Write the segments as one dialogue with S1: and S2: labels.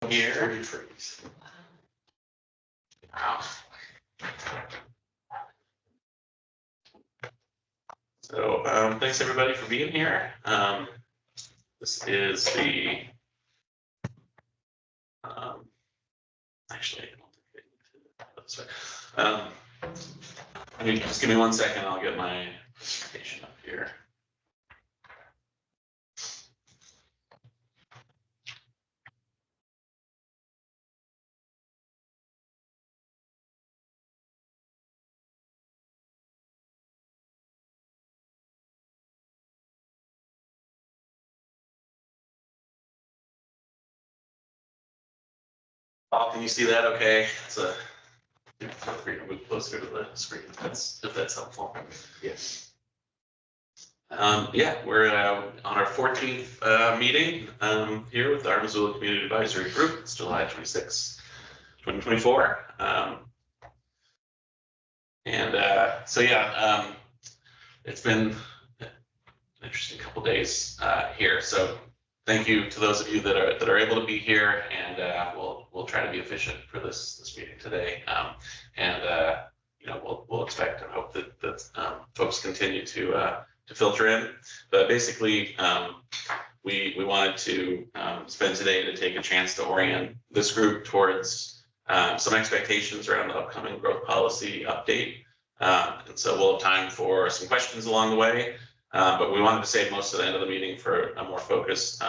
S1: here. Wow. So thanks everybody for being here. This is the actually I don't think I need to just give me 1 second. I'll get my presentation up here. Paul, can you see that okay? It's a feel free to move closer to the screen if that's helpful. Yes. Yeah, we're on our 14th meeting here with our Missoula Community Advisory Group. It's July 26, 2024. So yeah, it's been an interesting couple days here. So thank you to those of you that are able to be here, and we'll try to be efficient for this meeting today. You know, we'll expect and hope that folks continue to filter in. But basically, we wanted to spend today to take a chance to orient this group towards some expectations around the upcoming growth policy update. And so we'll have time for some questions along the way. But we wanted to save most of the end of the meeting for a more focused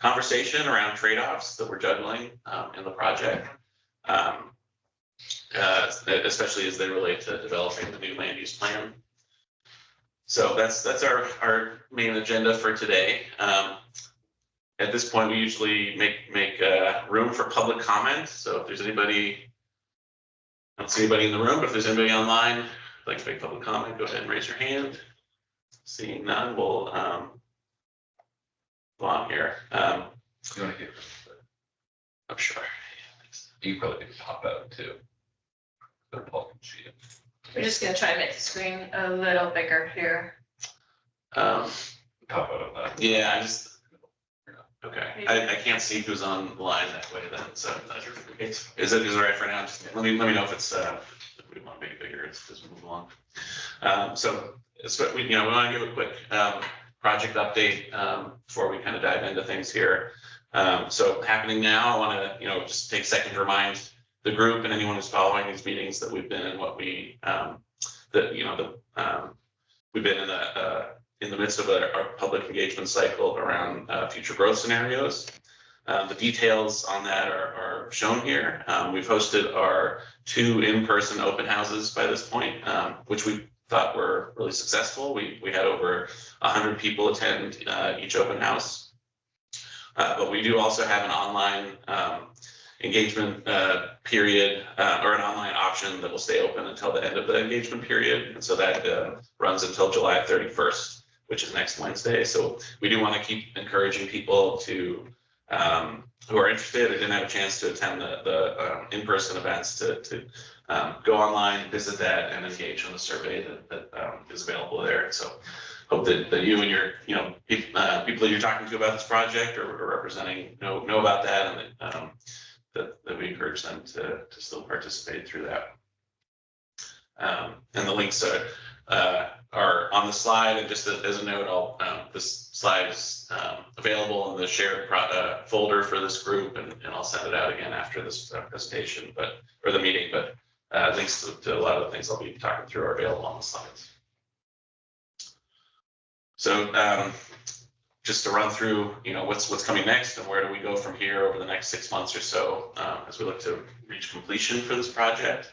S1: conversation around trade-offs that we're juggling in the project, especially as they relate to developing the new land use plan. So that's our main agenda for today. At this point, we usually make room for public comment. So if there's anybody, I don't see anybody in the room, but if there's anybody online who'd like to make public comment, go ahead and raise your hand. Seeing none, we'll go on here.
S2: You want to get?
S1: I'm sure.
S2: You probably could pop out too.
S3: We're just gonna try to make the screen a little bigger here.
S2: Pop out of that.
S1: Yeah, I just. Okay, I can't see who's on the line that way then, so I'm not sure if it's the case. Is it right for now? Just let me know if it's if we want to make it bigger as we move along. So we want to give a quick project update before we kind of dive into things here. So happening now, I want to just take a second to remind the group and anyone who's following these meetings that we've been in what we we've been in the midst of our public engagement cycle around future growth scenarios. The details on that are shown here. We've hosted our 2 in-person open houses by this point, which we thought were really successful. We had over 100 people attend each open house. But we do also have an online engagement period or an online option that will stay open until the end of the engagement period. And so that runs until July 31st, which is next Wednesday. So we do want to keep encouraging people to who are interested or didn't have a chance to attend the in-person events to go online, visit that, and engage on the survey that is available there. So hope that you and your people that you're talking to about this project or representing know about that, and that we encourage them to still participate through that. And the links are on the slide, and just as a note, this slide is available in the shared folder for this group, and I'll send it out again after this presentation, or the meeting. But links to a lot of the things I'll be talking through are available on the slides. So just to run through, what's coming next and where do we go from here over the next 6 months or so as we look to reach completion for this project.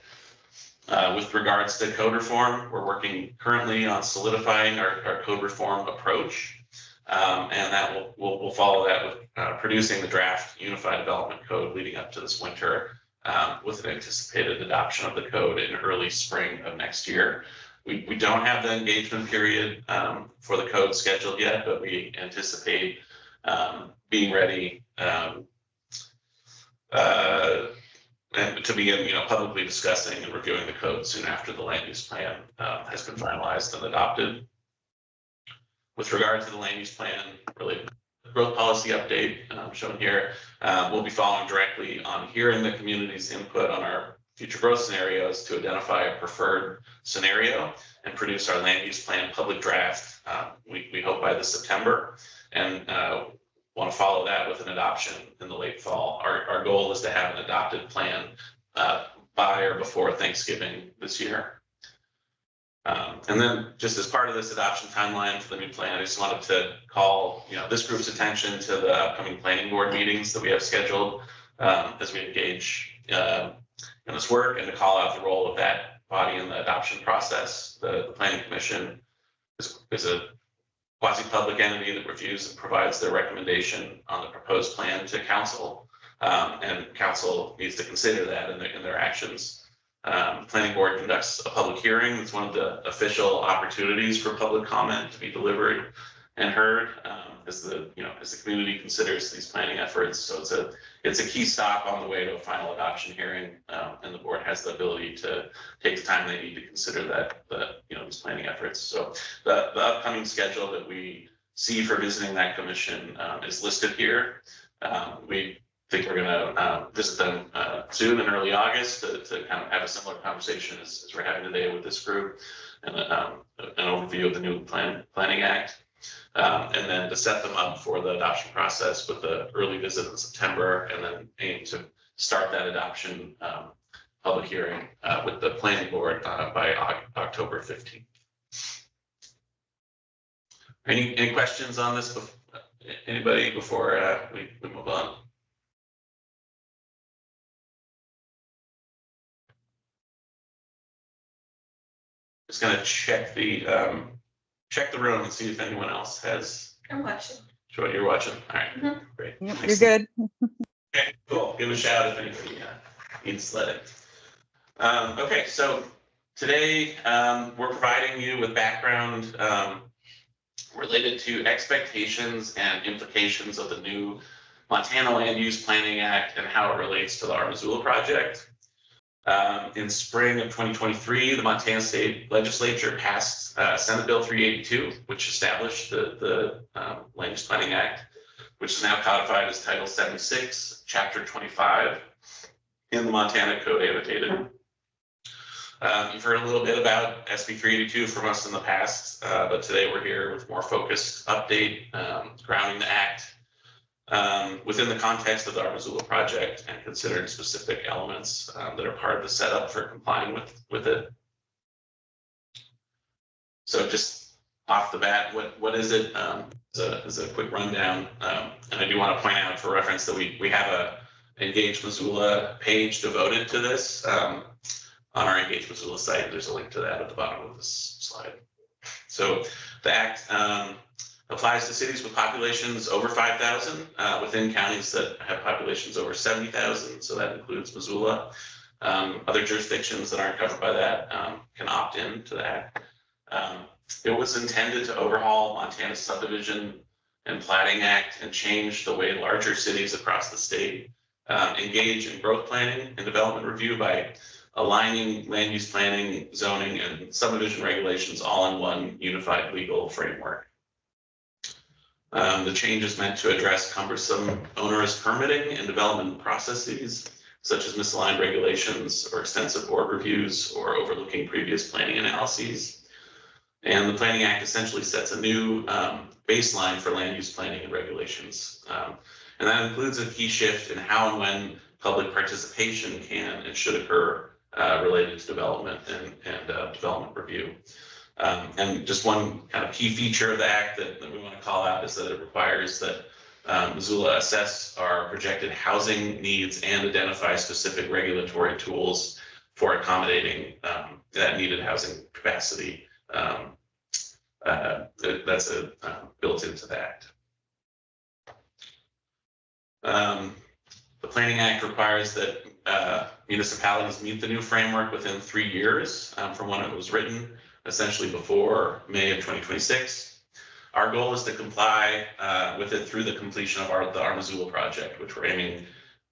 S1: With regards to code reform, we're working currently on solidifying our code reform approach, and that we'll follow that with producing the draft unified development code leading up to this winter, with an anticipated adoption of the code in early spring of next year. We don't have the engagement period for the code scheduled yet, but we anticipate being ready and to begin, publicly discussing and reviewing the code soon after the land use plan has been finalized and adopted. With regard to the land use plan, really growth policy update shown here. We'll be following directly on hearing the community's input on our future growth scenarios to identify a preferred scenario and produce our land use plan public draft. We hope by this September, and want to follow that with an adoption in the late fall. Our goal is to have an adopted plan by or before Thanksgiving this year. And then just as part of this adoption timeline for the new plan, I just wanted to call this group's attention to the upcoming planning board meetings that we have scheduled as we engage in this work, and to call out the role of that body in the adoption process. The Planning Commission is a quasi-public entity that reviews and provides their recommendation on the proposed plan to council, and council needs to consider that in their actions. Planning board conducts a public hearing. It's one of the official opportunities for public comment to be delivered and heard as the community considers these planning efforts. So it's a key stop on the way to a final adoption hearing, and the board has the ability to take the time they need to consider these planning efforts. So the upcoming schedule that we see for visiting that commission is listed here. We think we're going to visit them soon in early August to kind of have a similar conversation as we're having today with this group, and an overview of the new Planning Act, and then to set them up for the adoption process with the early visit in September, and then aim to start that adoption public hearing with the planning board by October 15th. Any questions on this? Anybody before we move on? Just gonna check the room and see if anyone else has.
S3: I'm watching.
S1: Sure, you're watching. All right, great.
S4: Yep, you're
S1: Excellent.
S4: good.
S1: Okay, cool. Give a shout if anybody needs sledding. Okay, so today we're providing you with background related to expectations and implications of the new Montana Land Use Planning Act and how it relates to the Missoula project. In spring of 2023, the Montana State Legislature passed Senate Bill 382, which established the Land Use Planning Act, which is now codified as Title 76, Chapter 25 in the Montana Code Annotated. You've heard a little bit about SB 382 from us in the past, but today we're here with a more focused update, grounding the Act within the context of the Missoula project and considering specific elements that are part of the setup for complying with it. So just off the bat, what is it? As a quick rundown, and I do want to point out for reference that we have a Engage Missoula page devoted to this on our Engage Missoula site. There's a link to that at the bottom of this slide. So the Act applies to cities with populations over 5,000 within counties that have populations over 70,000. So that includes Missoula. Other jurisdictions that aren't covered by that can opt in to the Act. It was intended to overhaul Montana's Subdivision and Platting Act and change the way larger cities across the state engage in growth planning and development review by aligning land use planning, zoning, and subdivision regulations all in one unified legal framework. The change is meant to address cumbersome onerous permitting and development processes, such as misaligned regulations or extensive board reviews or overlooking previous planning analyses. And the Planning Act essentially sets a new baseline for land use planning and regulations. And that includes a key shift in how and when public participation can and should occur related to development and development review. And just one kind of key feature of the Act that we want to call out is that it requires that Missoula assess our projected housing needs and identify specific regulatory tools for accommodating that needed housing capacity. That's built into the Act. The Planning Act requires that municipalities meet the new framework within 3 years from when it was written, essentially before May of 2026. Our goal is to comply with it through the completion of the Missoula project, which we're aiming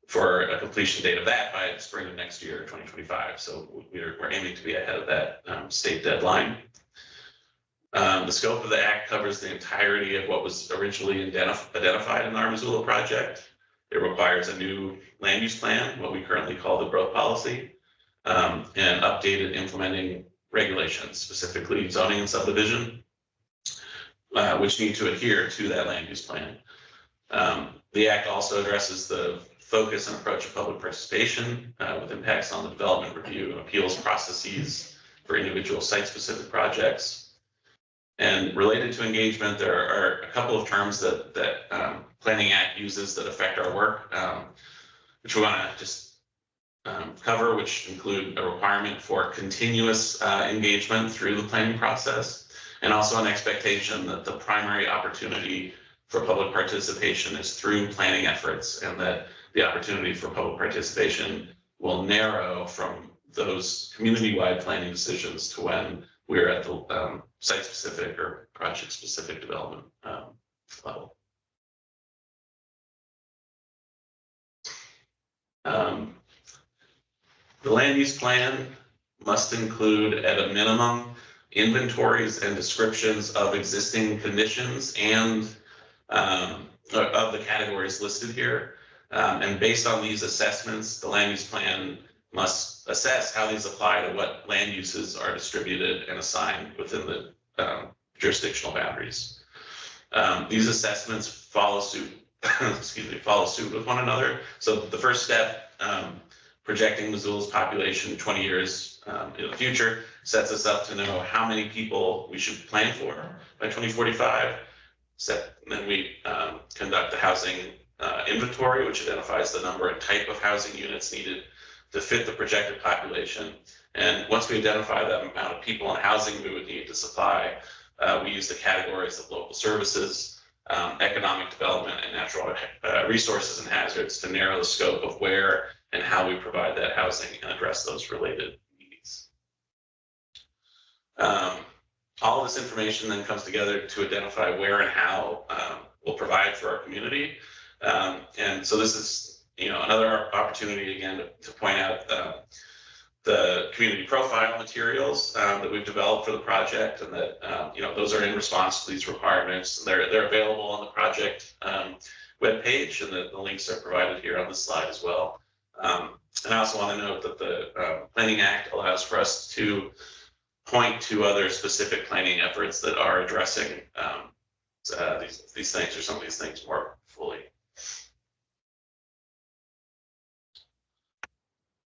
S1: for a completion date of that by spring of next year, 2025. So we're aiming to be ahead of that state deadline. The scope of the act covers the entirety of what was originally identified in our Missoula project. It requires a new land use plan, what we currently call the growth policy, and updated implementing regulations, specifically zoning and subdivision, which need to adhere to that land use plan. The act also addresses the focus and approach of public participation with impacts on the development, review, and appeals processes for individual site-specific projects. And related to engagement, there are a couple of terms that Planning Act uses that affect our work, which we want to just cover, which include a requirement for continuous engagement through the planning process, and also an expectation that the primary opportunity for public participation is through planning efforts, and that the opportunity for public participation will narrow from those community-wide planning decisions to when we're at the site-specific or project-specific development level. The land use plan must include, at a minimum, inventories and descriptions of existing conditions and of the categories listed here. And based on these assessments, the land use plan must assess how these apply to what land uses are distributed and assigned within the jurisdictional boundaries. These assessments follow suit, follow suit with one another. So the first step, projecting Missoula's population 20 years in the future, sets us up to know how many people we should plan for by 2045. Then we conduct the housing inventory, which identifies the number and type of housing units needed to fit the projected population. And once we identify the amount of people and housing we would need to supply, we use the categories of local services, economic development, and natural resources and hazards to narrow the scope of where and how we provide that housing and address those related needs. All of this information then comes together to identify where and how we'll provide for our community. And so this is, another opportunity again to point out the community profile materials that we've developed for the project, and that those are in response to these requirements. They're available on the project webpage, and the links are provided here on this slide as well. And I also want to note that the Planning Act allows for us to point to other specific planning efforts that are addressing these things, or some of these things, more fully.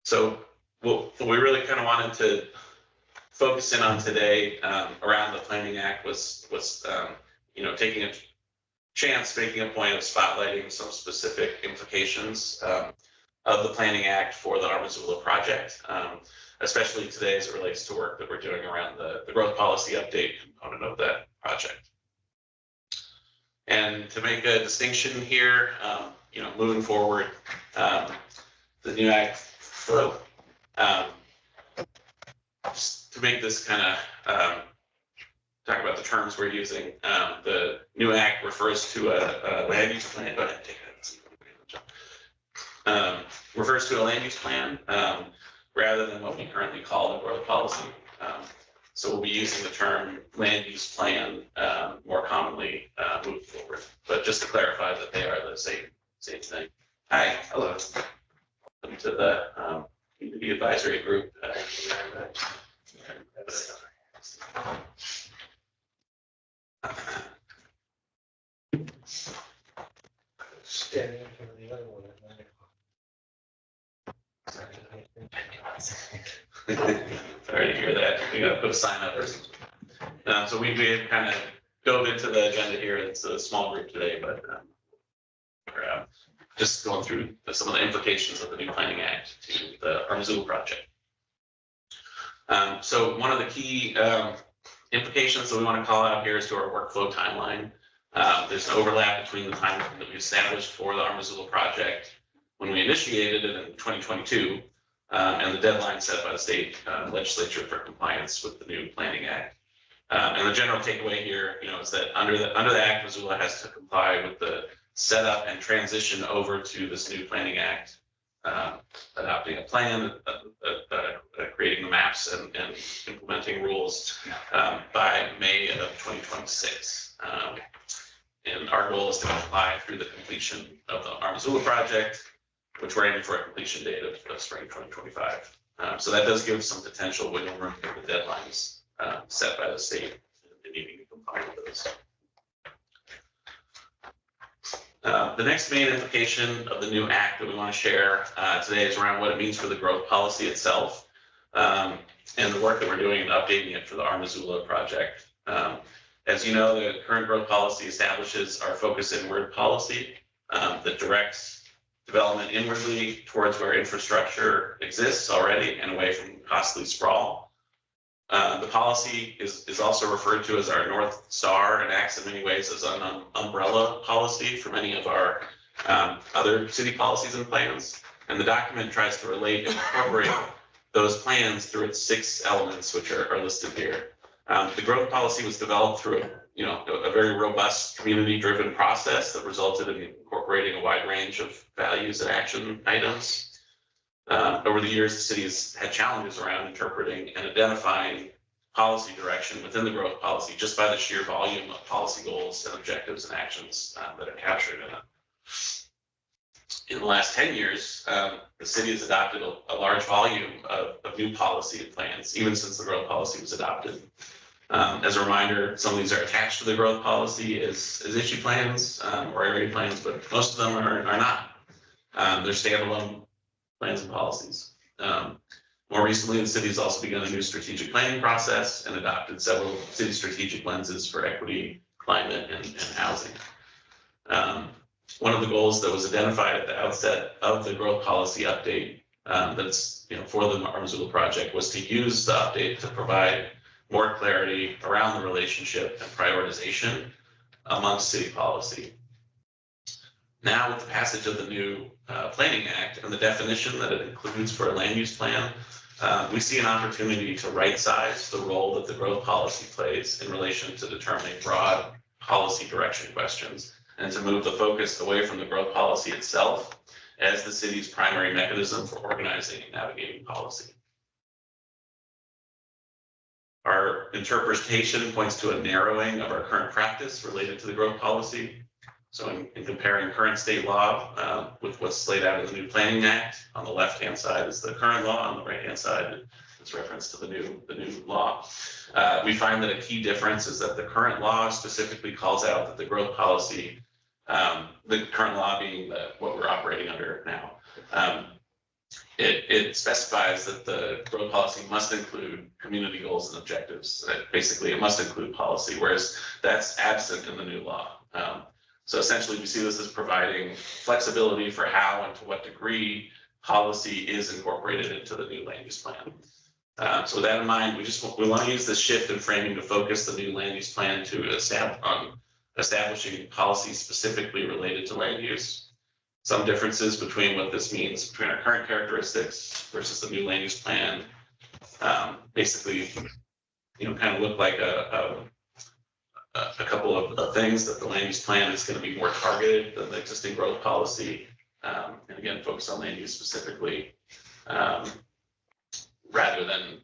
S1: So what we really kind of wanted to focus in on today around the Planning Act was taking a chance, making a point of spotlighting some specific implications of the Planning Act for the Missoula project, especially today as it relates to work that we're doing around the growth policy update component of that project. And to make a distinction here, moving forward, the new act, just to make this kind of talk about the terms we're using, the new act refers to a land use plan. Go ahead and take that. Refers to a land use plan rather than what we currently call the growth policy. So we'll be using the term land use plan more commonly moving forward. But just to clarify that they are the same thing. Hi, hello. Welcome to the community advisory group.
S4: Standing in front of the other one at 9 o'clock.
S1: Sorry to hear that. We got to put a sign up or something. So we kind of dove into the agenda here. It's a small group today, but we're just going through some of the implications of the new Planning Act to the Missoula project. So one of the key implications that we want to call out here is to our workflow timeline. There's an overlap between the timeline that we established for the Missoula project when we initiated it in 2022 and the deadline set by the state legislature for compliance with the new Planning Act. And the general takeaway here, is that under the Act, Missoula has to comply with the setup and transition over to this new Planning Act adopting a plan, creating the maps and implementing rules by May of 2026. And our goal is to comply through the completion of the Missoula project, which we're aiming for a completion date of spring 2025. So that does give some potential wiggle room for the deadlines set by the state and needing to comply with those. The next main implication of the new act that we want to share today is around what it means for the growth policy itself, and the work that we're doing in updating it for the Missoula project. As you know, the current growth policy establishes our focus inward policy that directs development inwardly towards where infrastructure exists already and away from costly sprawl. The policy is also referred to as our North Star and acts in many ways as an umbrella policy for many of our other city policies and plans. And the document tries to relate and incorporate those plans through its 6 elements, which are listed here. The growth policy was developed through a very robust community-driven process that resulted in incorporating a wide range of values and action items. Over the years, the city has had challenges around interpreting and identifying policy direction within the growth policy just by the sheer volume of policy goals and objectives and actions that are captured in it. In the last 10 years, the city has adopted a large volume of new policy and plans, even since the growth policy was adopted. As a reminder, some of these are attached to the growth policy as issue plans or area plans, but most of them are not. They're standalone plans and policies. More recently, the city has also begun a new strategic planning process and adopted several city strategic lenses for equity, climate, and housing. One of the goals that was identified at the outset of the growth policy update that's for the Missoula project was to use the update to provide more clarity around the relationship and prioritization amongst city policy. Now, with the passage of the new Planning Act and the definition that it includes for a land use plan, we see an opportunity to right-size the role that the growth policy plays in relation to determining broad policy direction questions and to move the focus away from the growth policy itself as the city's primary mechanism for organizing and navigating policy. Our interpretation points to a narrowing of our current practice related to the growth policy. So in comparing current state law with what's laid out in the new Planning Act, on the left-hand side is the current law, on the right-hand side is reference to the new law. We find that a key difference is that the current law specifically calls out that the growth policy, the current law being what we're operating under now, it specifies that the growth policy must include community goals and objectives. Basically, it must include policy, whereas that's absent in the new law. So essentially, we see this as providing flexibility for how and to what degree policy is incorporated into the new land use plan. So with that in mind, we want to use this shift in framing to focus the new land use plan to establishing policies specifically related to land use. Some differences between what this means between our current characteristics versus the new land use plan basically, kind of look like a couple of things that the land use plan is going to be more targeted than the existing growth policy, and again, focus on land use specifically, rather than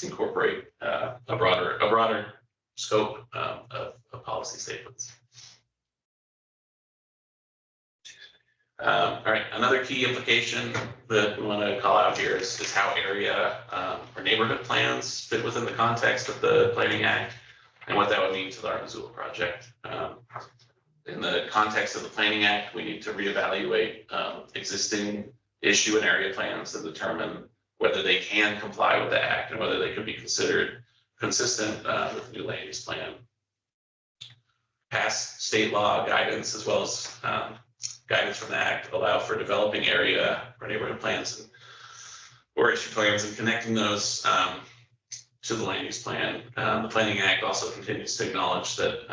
S1: incorporate a broader scope of policy statements. All right, another key implication that we want to call out here is how area or neighborhood plans fit within the context of the Planning Act and what that would mean to the Missoula project. In the context of the Planning Act, we need to reevaluate existing issue and area plans to determine whether they can comply with the Act and whether they could be considered consistent with the new land use plan. Past state law guidance as well as guidance from the Act allow for developing area or neighborhood plans or issue plans and connecting those to the land use plan. The Planning Act also continues to acknowledge that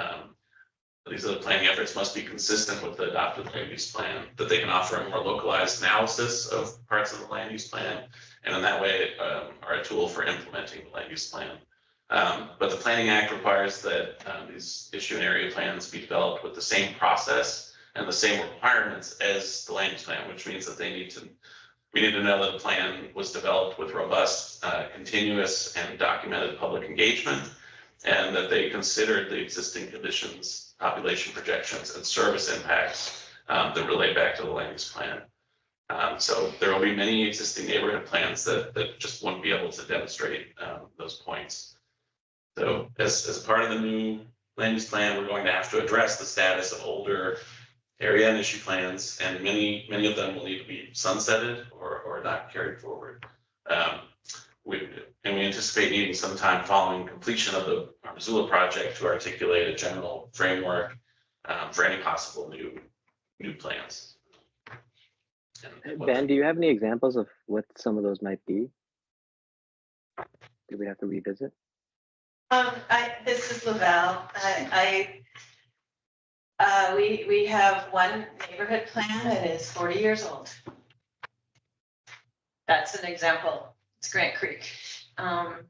S1: these other planning efforts must be consistent with the adopted land use plan, that they can offer a more localized analysis of parts of the land use plan, and in that way are a tool for implementing the land use plan. But the Planning Act requires that these issue and area plans be developed with the same process and the same requirements as the land use plan, which means that we need to know that the plan was developed with robust, continuous and documented public engagement, and that they considered the existing conditions, population projections, and service impacts that relate back to the land use plan. So there will be many existing neighborhood plans that just won't be able to demonstrate those points. So as part of the new land use plan, we're going to have to address the status of older area and issue plans, and many of them will need to be sunsetted or not carried forward. We anticipate needing some time following completion of our Missoula project to articulate a general framework for any possible new plans.
S5: Ben, do you have any examples of what some of those might be? Do we have to revisit?
S3: This is Lavelle. We have one neighborhood plan that is 40 years old. That's an example. It's Grant Creek. And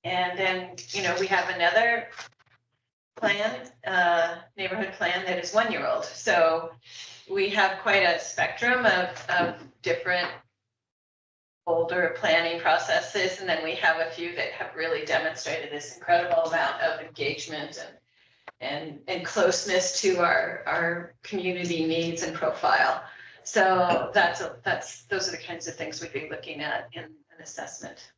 S3: then, we have another plan, neighborhood plan that is 1 year old. So we have quite a spectrum of different older planning processes. And then we have a few that have really demonstrated this incredible amount of engagement and closeness to our community needs and profile. So those are the kinds of things we'd be looking at in an assessment.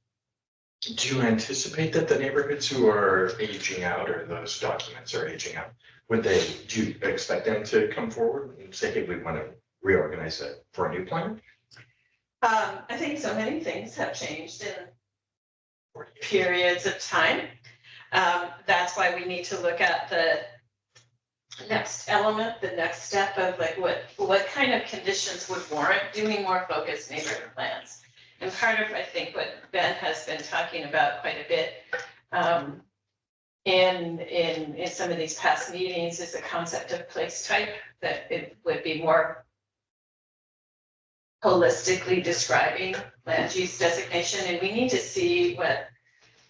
S6: Do you anticipate that the neighborhoods who are aging out or those documents are aging out, do you expect them to come forward and say, hey, we want to reorganize it for a new plan?
S3: I think so many things have changed in periods of time. That's why we need to look at the next element, the next step of like what kind of conditions would warrant doing more focused neighborhood plans. And part of, I think, what Ben has been talking about quite a bit in some of these past meetings is the concept of place type, that it would be more holistically describing land use designation. And we need to see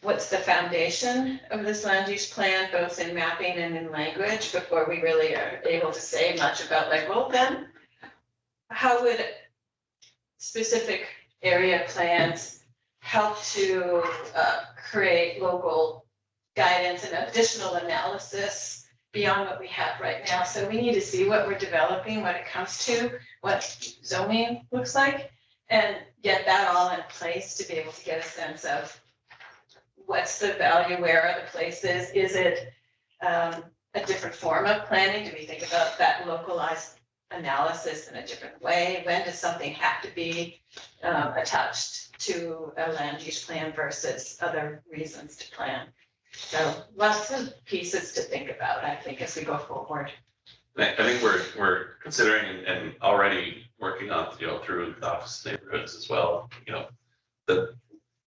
S3: what's the foundation of this land use plan, both in mapping and in language, before we really are able to say much about like, well, then how would specific area plans help to create local guidance and additional analysis beyond what we have right now. So we need to see what we're developing when it comes to what zoning looks like and get that all in place to be able to get a sense of what's the value, where are the places, is it a different form of planning? Do we think about that localized analysis in a different way? When does something have to be attached to a land use plan versus other reasons to plan? So lots of pieces to think about, I think, as we go forward.
S1: I think we're considering and already working on, through the Office of Neighborhoods as well,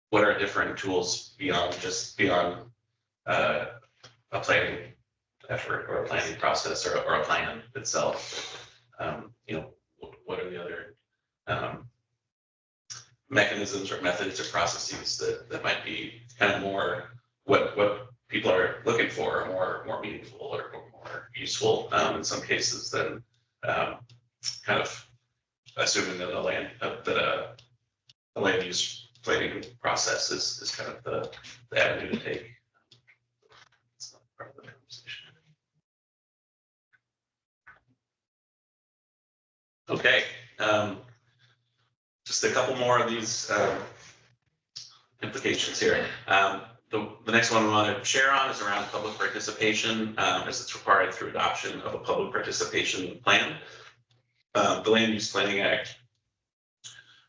S1: what are different tools beyond a planning effort or a planning process or a plan itself. What are the other mechanisms or methods or processes that might be kind of more what people are looking for, or more meaningful or more useful in some cases than kind of assuming that a land use planning process is kind of the avenue to take. It's not part of the conversation. Okay, just a couple more of these implications here. The next one we want to share on is around public participation, as it's required through adoption of a public participation plan. The Land Use Planning Act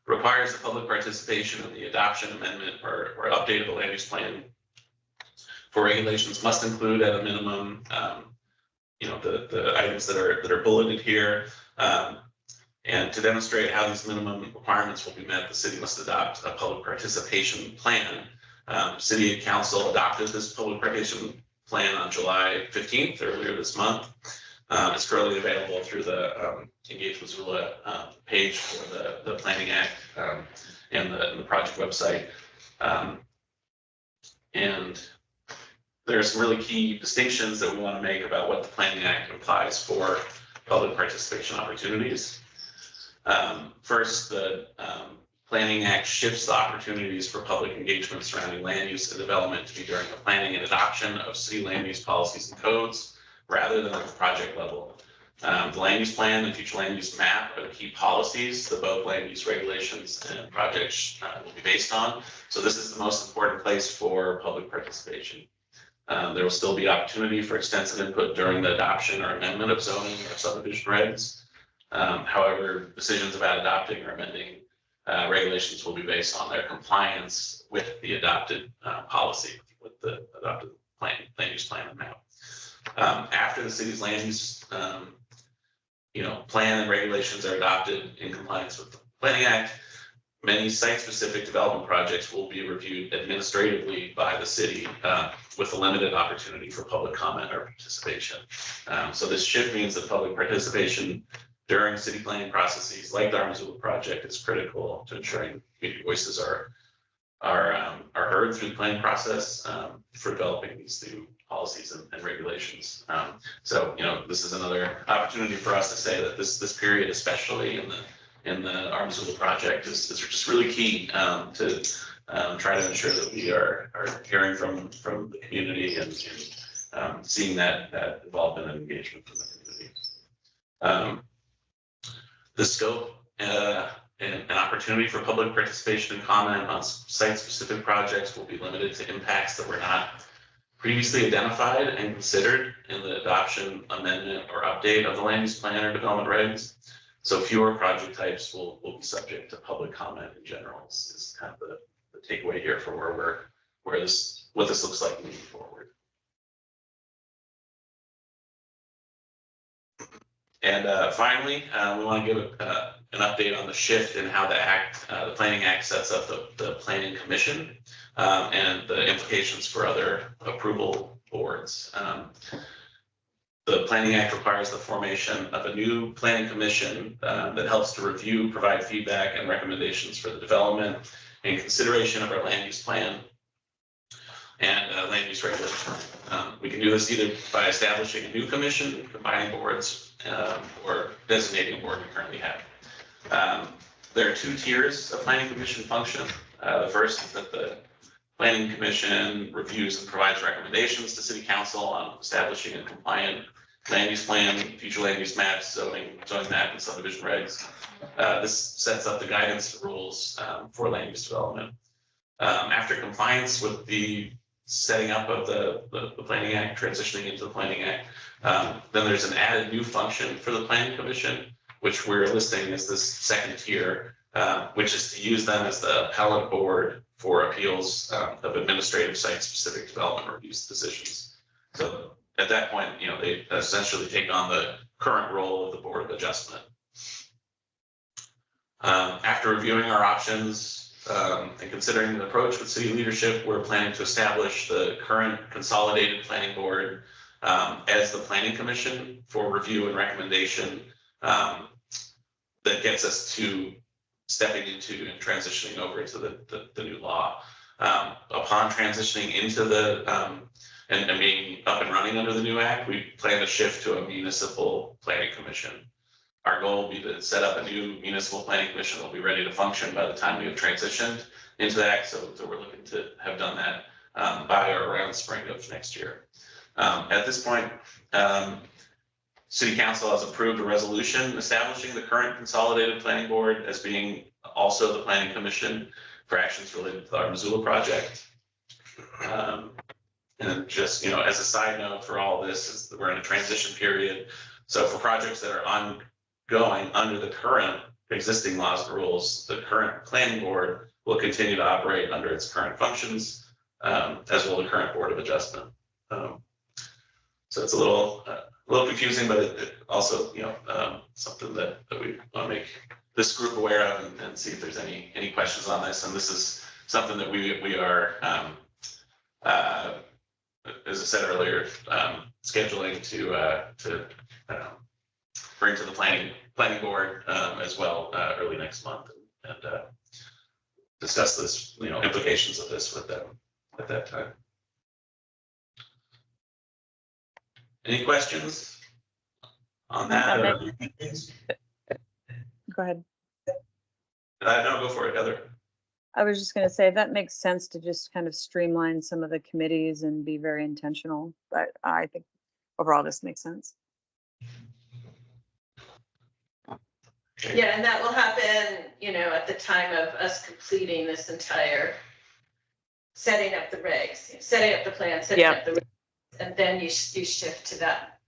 S1: requires the public participation in the adoption, amendment, or update of the land use plan. For regulations must include at a minimum, the items that are bulleted here. And to demonstrate how these minimum requirements will be met, the city must adopt a public participation plan. City Council adopted this public participation plan on July 15th, earlier this month. It's currently available through the Engage Missoula page for the Planning Act and the project website. And there are some really key distinctions that we want to make about what the Planning Act implies for public participation opportunities. First, the Planning Act shifts the opportunities for public engagement surrounding land use and development to be during the planning and adoption of city land use policies and codes rather than at the project level. The land use plan and future land use map are the key policies that both land use regulations and projects will be based on. So this is the most important place for public participation. There will still be opportunity for extensive input during the adoption or amendment of zoning or subdivision regs. However, decisions about adopting or amending regulations will be based on their compliance with the adopted policy, with the adopted land use plan and map. After the city's land use plan and regulations are adopted in compliance with the Planning Act, many site-specific development projects will be reviewed administratively by the city with a limited opportunity for public comment or participation. So this shift means that public participation during city planning processes like the Missoula project is critical to ensuring community voices are heard through the planning process for developing these new policies and regulations. So this is another opportunity for us to say that this period, especially in the Missoula project, is just really key to try to ensure that we are hearing from the community and seeing that involvement and engagement from the community. The scope and an opportunity for public participation and comment on site-specific projects will be limited to impacts that were not previously identified and considered in the adoption, amendment, or update of the land use plan or development regs. So fewer project types will be subject to public comment in general. Is kind of the takeaway here for what this looks like moving forward. And finally, we want to give an update on the shift in how the Planning Act sets up the Planning Commission and the implications for other approval boards. The Planning Act requires the formation of a new Planning Commission that helps to review, provide feedback, and recommendations for the development and consideration of our land use plan and land use regulation. We can do this either by establishing a new commission, combining boards, or designating a board we currently have. There are two tiers of planning commission function. The first is that the planning commission reviews and provides recommendations to city council on establishing a compliant land use plan, future land use maps, zoning map, and subdivision regs. This sets up the guidance rules for land use development. After compliance with the setting up of the Planning Act, transitioning into the Planning Act, then there's an added new function for the Planning Commission, which we're listing as this second tier, which is to use them as the appellate board for appeals of administrative site-specific development reviews decisions. So at that point, they essentially take on the current role of the Board of Adjustment. After reviewing our options and considering the approach with city leadership, we're planning to establish the current consolidated planning board as the Planning Commission for review and recommendation that gets us to stepping into and transitioning over to the new law. Upon transitioning into and being up and running under the new act, we plan to shift to a municipal planning commission. Our goal will be to set up a new municipal planning commission that will be ready to function by the time we have transitioned into the act. So we're looking to have done that by or around spring of next year. At this point, City Council has approved a resolution establishing the current consolidated planning board as being also the planning commission for actions related to our Missoula project. And just, as a side note for all this, is that we're in a transition period. So for projects that are ongoing under the current existing laws and rules, the current planning board will continue to operate under its current functions, as will the current Board of Adjustment. So it's a little confusing, but it also, something that we want to make this group aware of and see if there's any questions on this. And this is something that we are, as I said earlier, scheduling to bring to the planning board as well early next month and discuss this, implications of this with them at that time. on that?
S7: That
S1: or-
S7: Go ahead.
S1: No, go for it, Heather.
S7: I was just gonna say, that makes sense to just kind of streamline some of the committees and be very intentional, but I think overall this makes sense.
S3: Yeah, and that will happen, at the time of us completing this entire setting up the regs, setting up the plan, setting
S7: Yep.
S3: up the regs, and then you shift to that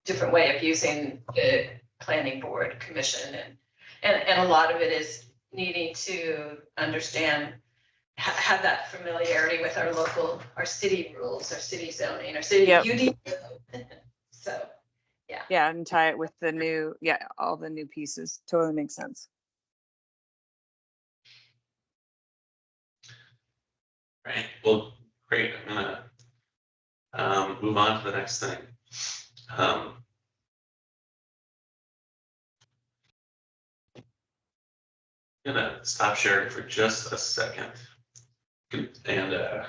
S3: different way of using the planning board commission, and a lot of it is needing to understand, have that familiarity with our city rules, our city zoning, our city
S7: Yep.
S3: UD. So.
S7: Yeah, and tie it with the new, all the new pieces. Totally makes sense.
S1: Right, well, great, I'm gonna move on to the next thing. I'm gonna stop sharing for just a second. And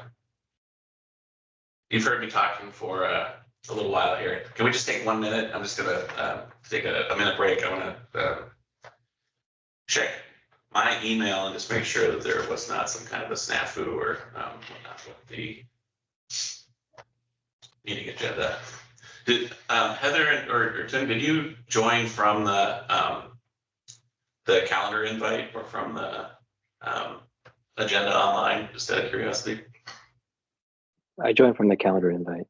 S1: you've heard me talking for a little while here. Can we just take 1 minute? I'm just gonna take a minute break. I wanna check my email and just make sure that there was not some kind of a snafu or whatnot with the meeting agenda. Did Heather or Tim, did you join from the calendar invite or from the agenda online, just out of curiosity?
S5: I joined from the calendar invite.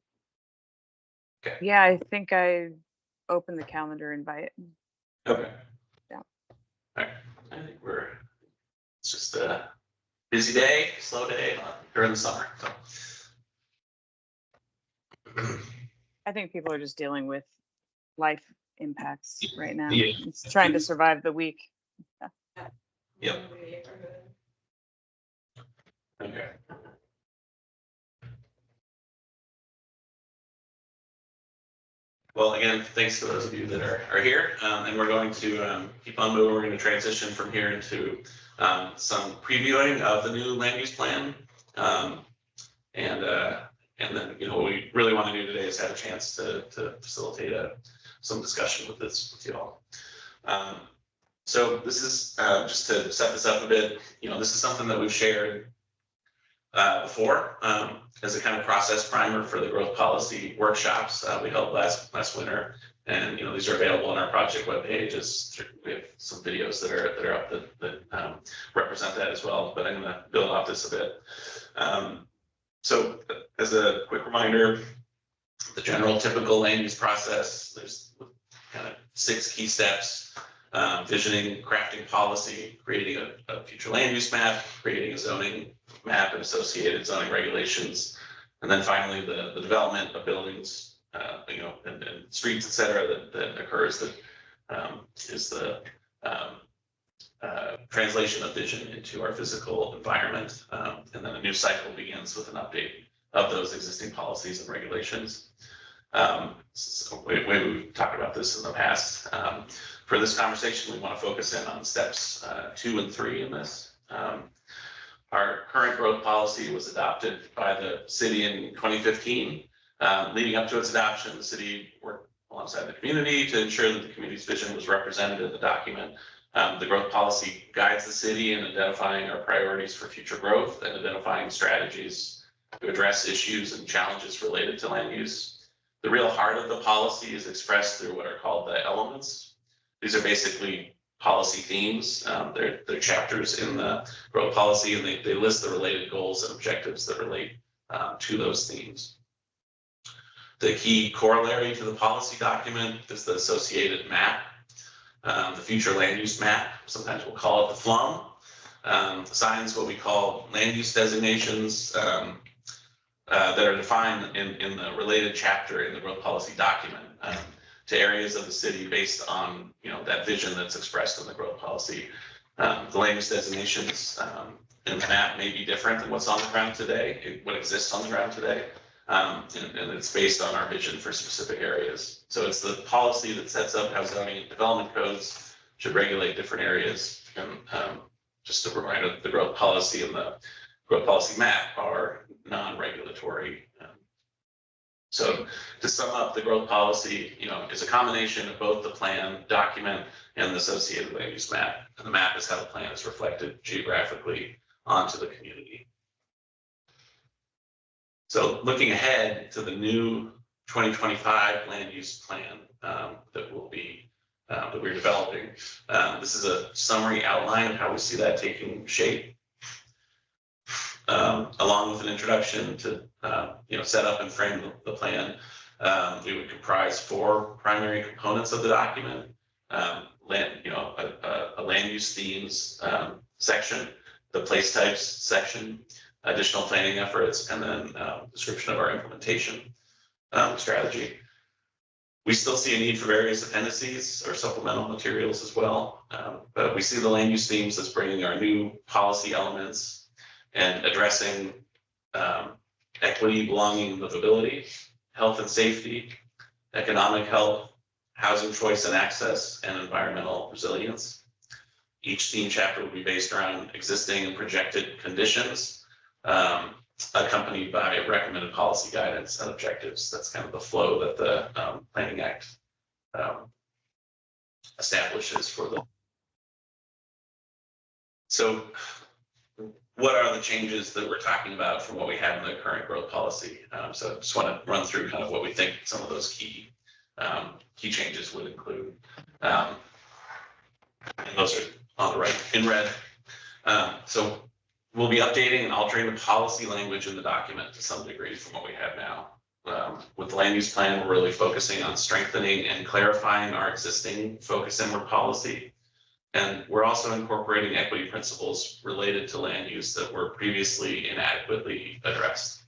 S7: Yeah, I think I opened the calendar invite.
S1: Okay.
S7: Yeah.
S1: All right, I think it's just a busy day, slow day during the summer, so.
S7: I think people are just dealing with life impacts right now.
S1: Yeah.
S7: It's trying to survive the week.
S1: Yep. Okay. Well, again, thanks to those of you that are here, and we're going to keep on moving. We're going to transition from here into some previewing of the new land use plan, and then what we really want to do today is have a chance to facilitate some discussion with you all. So this is just to set this up a bit. This is something that we've shared before as a kind of process primer for the growth policy workshops we held last winter, and these are available on our project webpage. We have some videos that are up that represent that as well. But I'm going to build off this a bit. So as a quick reminder, the general typical land use process, there's kind of 6 key steps: visioning, crafting policy, creating a future land use map, creating a zoning map and associated zoning regulations, and then finally the development of buildings, and streets, et cetera, that occurs, that is the translation of vision into our physical environment. And then a new cycle begins with an update of those existing policies and regulations. So we've talked about this in the past. For this conversation, we want to focus in on steps 2 and 3 in this. Our current growth policy was adopted by the city in 2015. Leading up to its adoption, the city worked alongside the community to ensure that the community's vision was represented in the document. The growth policy guides the city in identifying our priorities for future growth and identifying strategies to address issues and challenges related to land use. The real heart of the policy is expressed through what are called the elements. These are basically policy themes. They're chapters in the growth policy, and they list the related goals and objectives that relate to those themes. The key corollary to the policy document is the associated map. The future land use map, sometimes we'll call it the FLUM, assigns what we call land use designations that are defined in the related chapter in the growth policy document to areas of the city based on that vision that's expressed in the growth policy. The land use designations in the map may be different than what's on the ground today, what exists on the ground today. And it's based on our vision for specific areas. So it's the policy that sets up how zoning and development codes should regulate different areas. And just a reminder that the growth policy and the growth policy map are non-regulatory. So to sum up, the growth policy, is a combination of both the plan document and the associated land use map. And the map is how the plan is reflected geographically onto the community. So looking ahead to the new 2025 land use plan that we're developing, this is a summary outline of how we see that taking shape. Along with an introduction to set up and frame the plan, we would comprise 4 primary components of the document. A land use themes section, the place types section, additional planning efforts, and then description of our implementation strategy. We still see a need for various appendices or supplemental materials as well, but we see the land use themes as bringing our new policy elements and addressing equity, belonging, and livability, health and safety, economic health, housing choice and access, and environmental resilience. Each theme chapter will be based around existing and projected conditions, accompanied by recommended policy guidance and objectives. That's kind of the flow that the Planning Act establishes for the. So what are the changes that we're talking about from what we have in the current growth policy? So I just want to run through kind of what we think some of those key changes would include. And those are on the right in red. So we'll be updating and altering the policy language in the document to some degree from what we have now. With the land use plan, we're really focusing on strengthening and clarifying our existing focus inward policy. And we're also incorporating equity principles related to land use that were previously inadequately addressed.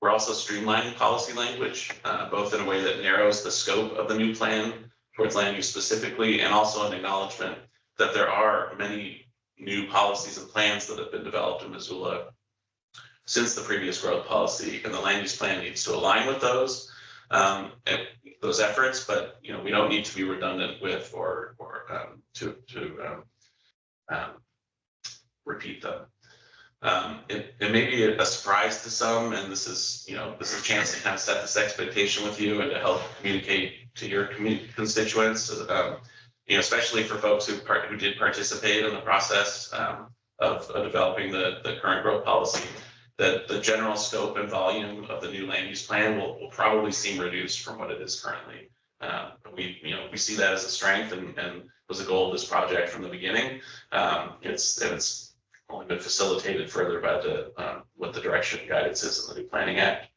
S1: We're also streamlining policy language, both in a way that narrows the scope of the new plan towards land use specifically, and also an acknowledgement that there are many new policies and plans that have been developed in Missoula since the previous growth policy, and the land use plan needs to align with those efforts, but we don't need to be redundant with or to repeat them. It may be a surprise to some, and this is a chance to kind of set this expectation with you and to help communicate to your constituents, especially for folks who did participate in the process of developing the current growth policy, that the general scope and volume of the new land use plan will probably seem reduced from what it is currently. We see that as a strength and was a goal of this project from the beginning. It's only been facilitated further by what the direction and guidance is in the new Planning Act.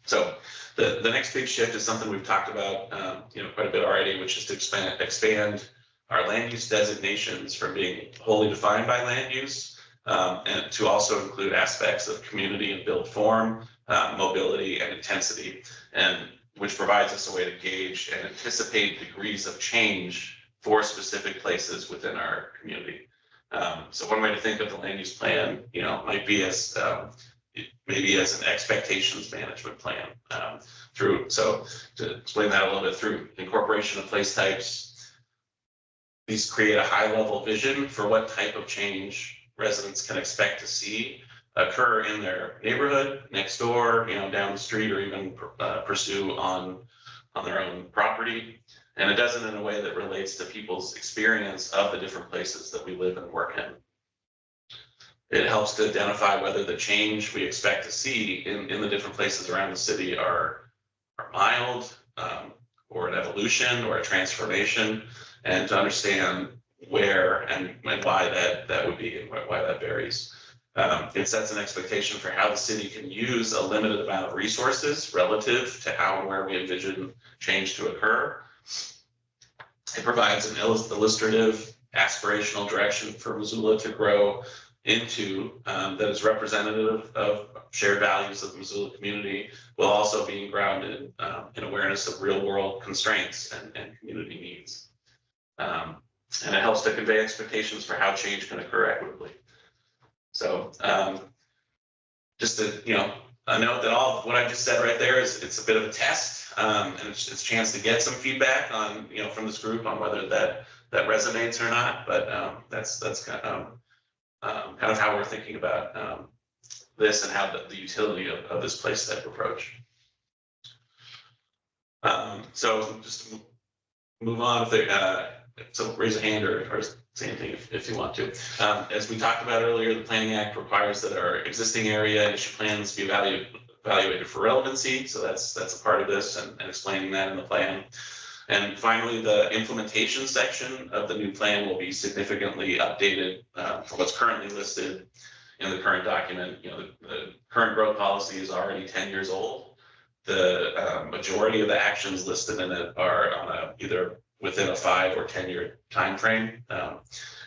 S1: So the next big shift is something we've talked about quite a bit already, which is to expand our land use designations from being wholly defined by land use and to also include aspects of community and build form, mobility, and intensity, and which provides us a way to gauge and anticipate degrees of change for specific places within our community. So one way to think of the land use plan, might be as maybe as an expectations management plan. So to explain that a little bit, through incorporation of place types, these create a high level vision for what type of change residents can expect to see occur in their neighborhood, next door, down the street, or even pursue on their own property. And it does it in a way that relates to people's experience of the different places that we live and work in. It helps to identify whether the change we expect to see in the different places around the city are mild, or an evolution or a transformation, and to understand where and why that would be and why that varies. It sets an expectation for how the city can use a limited amount of resources relative to how and where we envision change to occur. It provides an illustrative, aspirational direction for Missoula to grow into that is representative of shared values of the Missoula community, while also being grounded in awareness of real world constraints and community needs. And it helps to convey expectations for how change can occur equitably. So just to, a note that all of what I just said right there it's a bit of a test, and it's a chance to get some feedback on, from this group on whether that resonates or not. But that's kind of how we're thinking about this and how the utility of this place type approach. So just to move on, if there, so raise a hand or say anything if you want to. As we talked about earlier, the Planning Act requires that our existing area and issue plans be evaluated for relevancy. So that's a part of this and explaining that in the plan. And finally, the implementation section of the new plan will be significantly updated from what's currently listed in the current document. You know, the current growth policy is already 10 years old. The majority of the actions listed in it are on either within a 5 or 10 year time frame,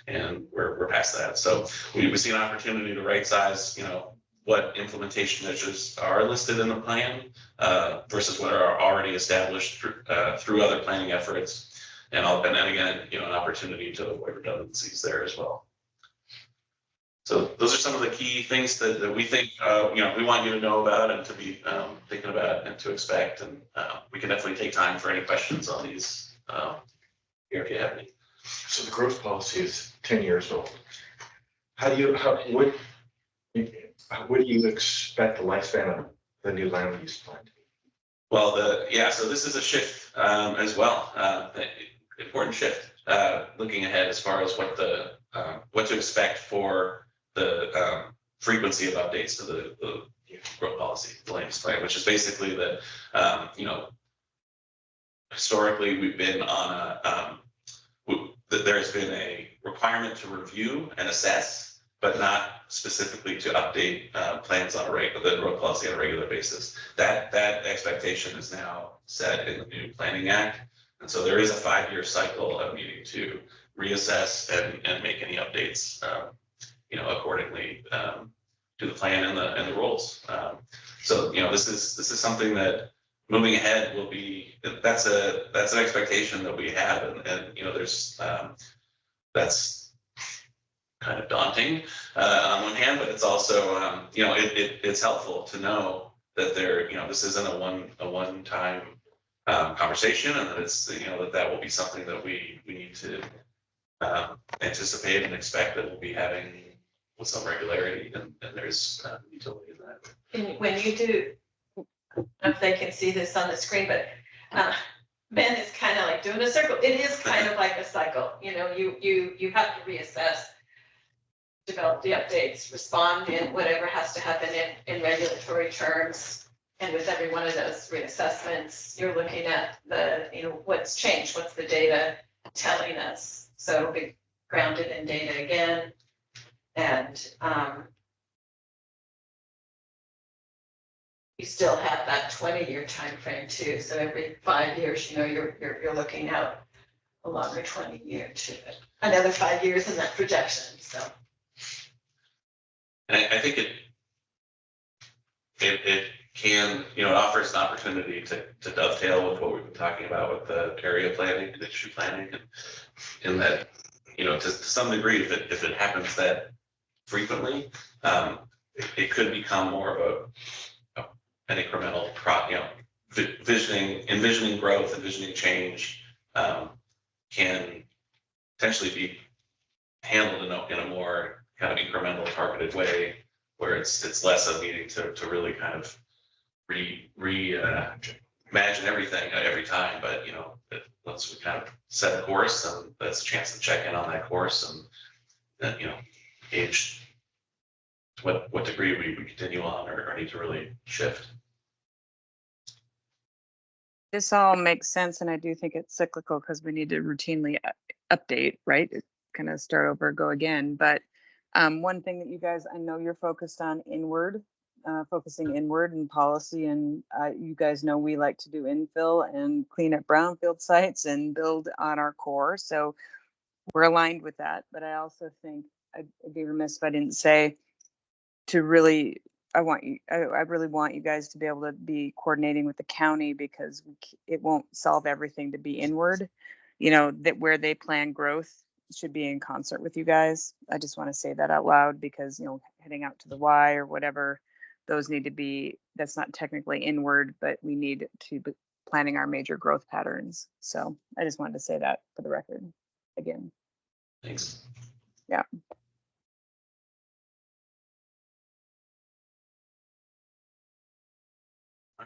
S1: and we're past that. So we see an opportunity to right size, you know, what implementation measures are listed in the plan versus what are already established through other planning efforts. And then again, you know, an opportunity to avoid redundancies there as well. So those are some of the key things that we think, you know, we want you to know about and to be thinking about and to expect. And we can definitely take time for any questions on these here if you have any.
S6: So the growth policy is 10 years old. What do you expect the lifespan of the new land use plan to be?
S1: Well, so this is a shift as well, important shift, looking ahead as far as what to expect for the frequency of updates to the growth policy, the land use plan, which is basically that, you know, historically we've been on there has been a requirement to review and assess, but not specifically to update plans on the growth policy on a regular basis. That expectation is now set in the new Planning Act. And so there is a 5-year cycle of needing to reassess and make any updates, you know, accordingly to the plan and the rules. So, you know, this is something that moving ahead will be, that's an expectation that we have. And you know, there's, that's kind of daunting on one hand, but it's also, you know, it's helpful to know that you know, this isn't a one-time conversation, and that it's, you know, that will be something that we need to anticipate and expect that we'll be having with some regularity, and there's utility in that.
S3: And when you do, I don't know if they can see this on the screen, but Ben is kind of like doing a circle. It is kind of like a cycle. You know, you have to reassess, develop the updates, respond in whatever has to happen in regulatory terms. And with every one of those reassessments, you're looking at you know, what's changed, what's the data telling us. So it'll be grounded in data again. And you still have that 20-year time frame too. So every 5 years, you know, you're looking out a longer 20-year to another 5 years in that projection. So.
S1: And I think it can, you know, it offers an opportunity to dovetail with what we've been talking about with the area planning and issue planning, and in that, you know, to some degree, if it happens that frequently, it could become more of an incremental, you know, envisioning growth, envisioning change, can potentially be handled in a more kind of incremental, targeted way, where it's less of needing to really kind of imagine everything every time. But, you know, once we kind of set a course, and that's a chance to check in on that course, and then, you know, gauge to what degree we continue on or need to really shift.
S7: This all makes sense, and I do think it's cyclical because we need to routinely update, right? Kind of start over, go again. But one thing that you guys, I know you're focused on focusing inward in policy, and you guys know we like to do infill and clean up brownfield sites and build on our core. So we're aligned with that. But I also think I'd be remiss if I didn't say to really, I really want you guys to be able to be coordinating with the county, because it won't solve everything to be inward. You know, that where they plan growth should be in concert with you guys. I just want to say that out loud, because, you know, heading out to the Y or whatever, those need to be, that's not technically inward, but we need to be planning our major growth patterns. So I just wanted to say that for the record again.
S1: Thanks.
S7: Yeah.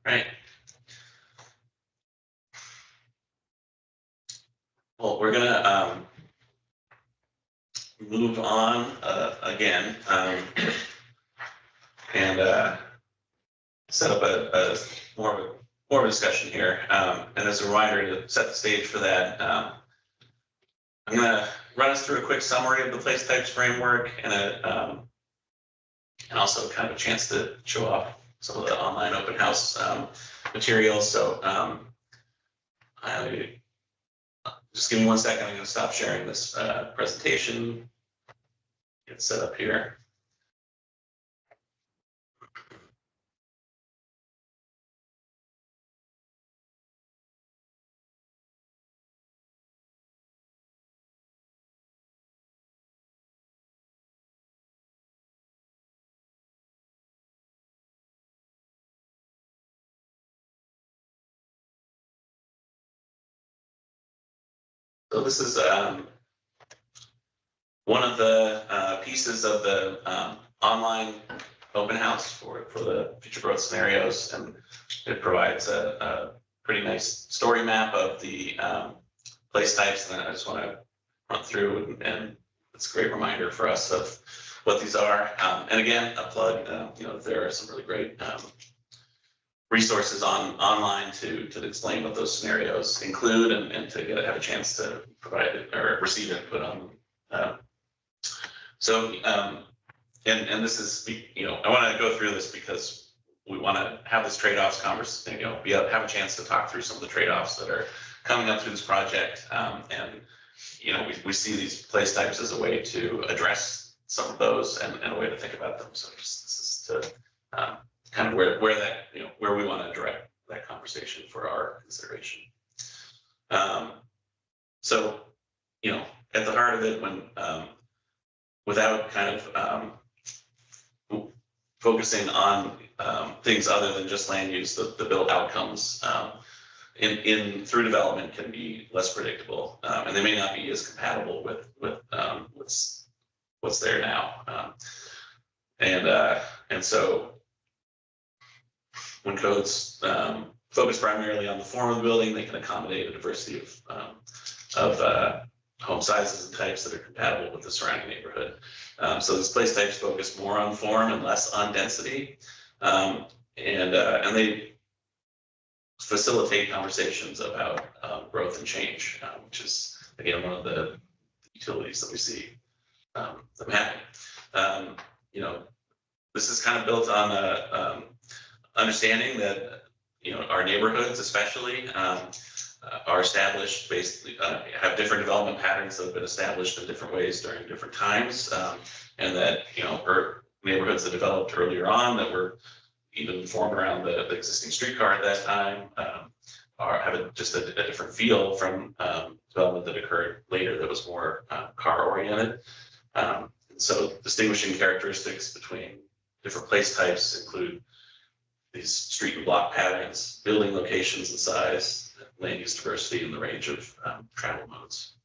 S1: Right. Well, we're gonna move on again and set up a more of a discussion here. And as a reminder to set the stage for that, I'm gonna run us through a quick summary of the place types framework and also kind of a chance to show off some of the online open house materials. So just give me 1 second. I'm going to stop sharing this presentation. Get set up here. So this is one of the pieces of the online open house for the future growth scenarios, and it provides a pretty nice story map of the place types. And I just want to run through, and it's a great reminder for us of what these are. And again, a plug. There are some really great resources online to explain what those scenarios include and to have a chance to provide it or receive input on them. And this is, I want to go through this because we want to have this trade-offs conversation, have a chance to talk through some of the trade-offs that are coming up through this project. And we see these place types as a way to address some of those and a way to think about them. So this is to kind of where we want to direct that conversation for our consideration. So, at the heart of it, when without kind of focusing on things other than just land use, the built outcomes in through development can be less predictable, and they may not be as compatible with what's there now. And so when codes focus primarily on the form of the building, they can accommodate a diversity of home sizes and types that are compatible with the surrounding neighborhood. So these place types focus more on form and less on density, and they facilitate conversations about growth and change, which is again one of the utilities that we see them having. This is kind of built on a understanding that our neighborhoods, especially, are established basically have different development patterns that have been established in different ways during different times, and that neighborhoods that developed earlier on that were even formed around the existing streetcar at that time have just a different feel from development that occurred later that was more car oriented. So distinguishing characteristics between different place types include these street and block patterns, building locations and size, land use diversity, and the range of travel modes.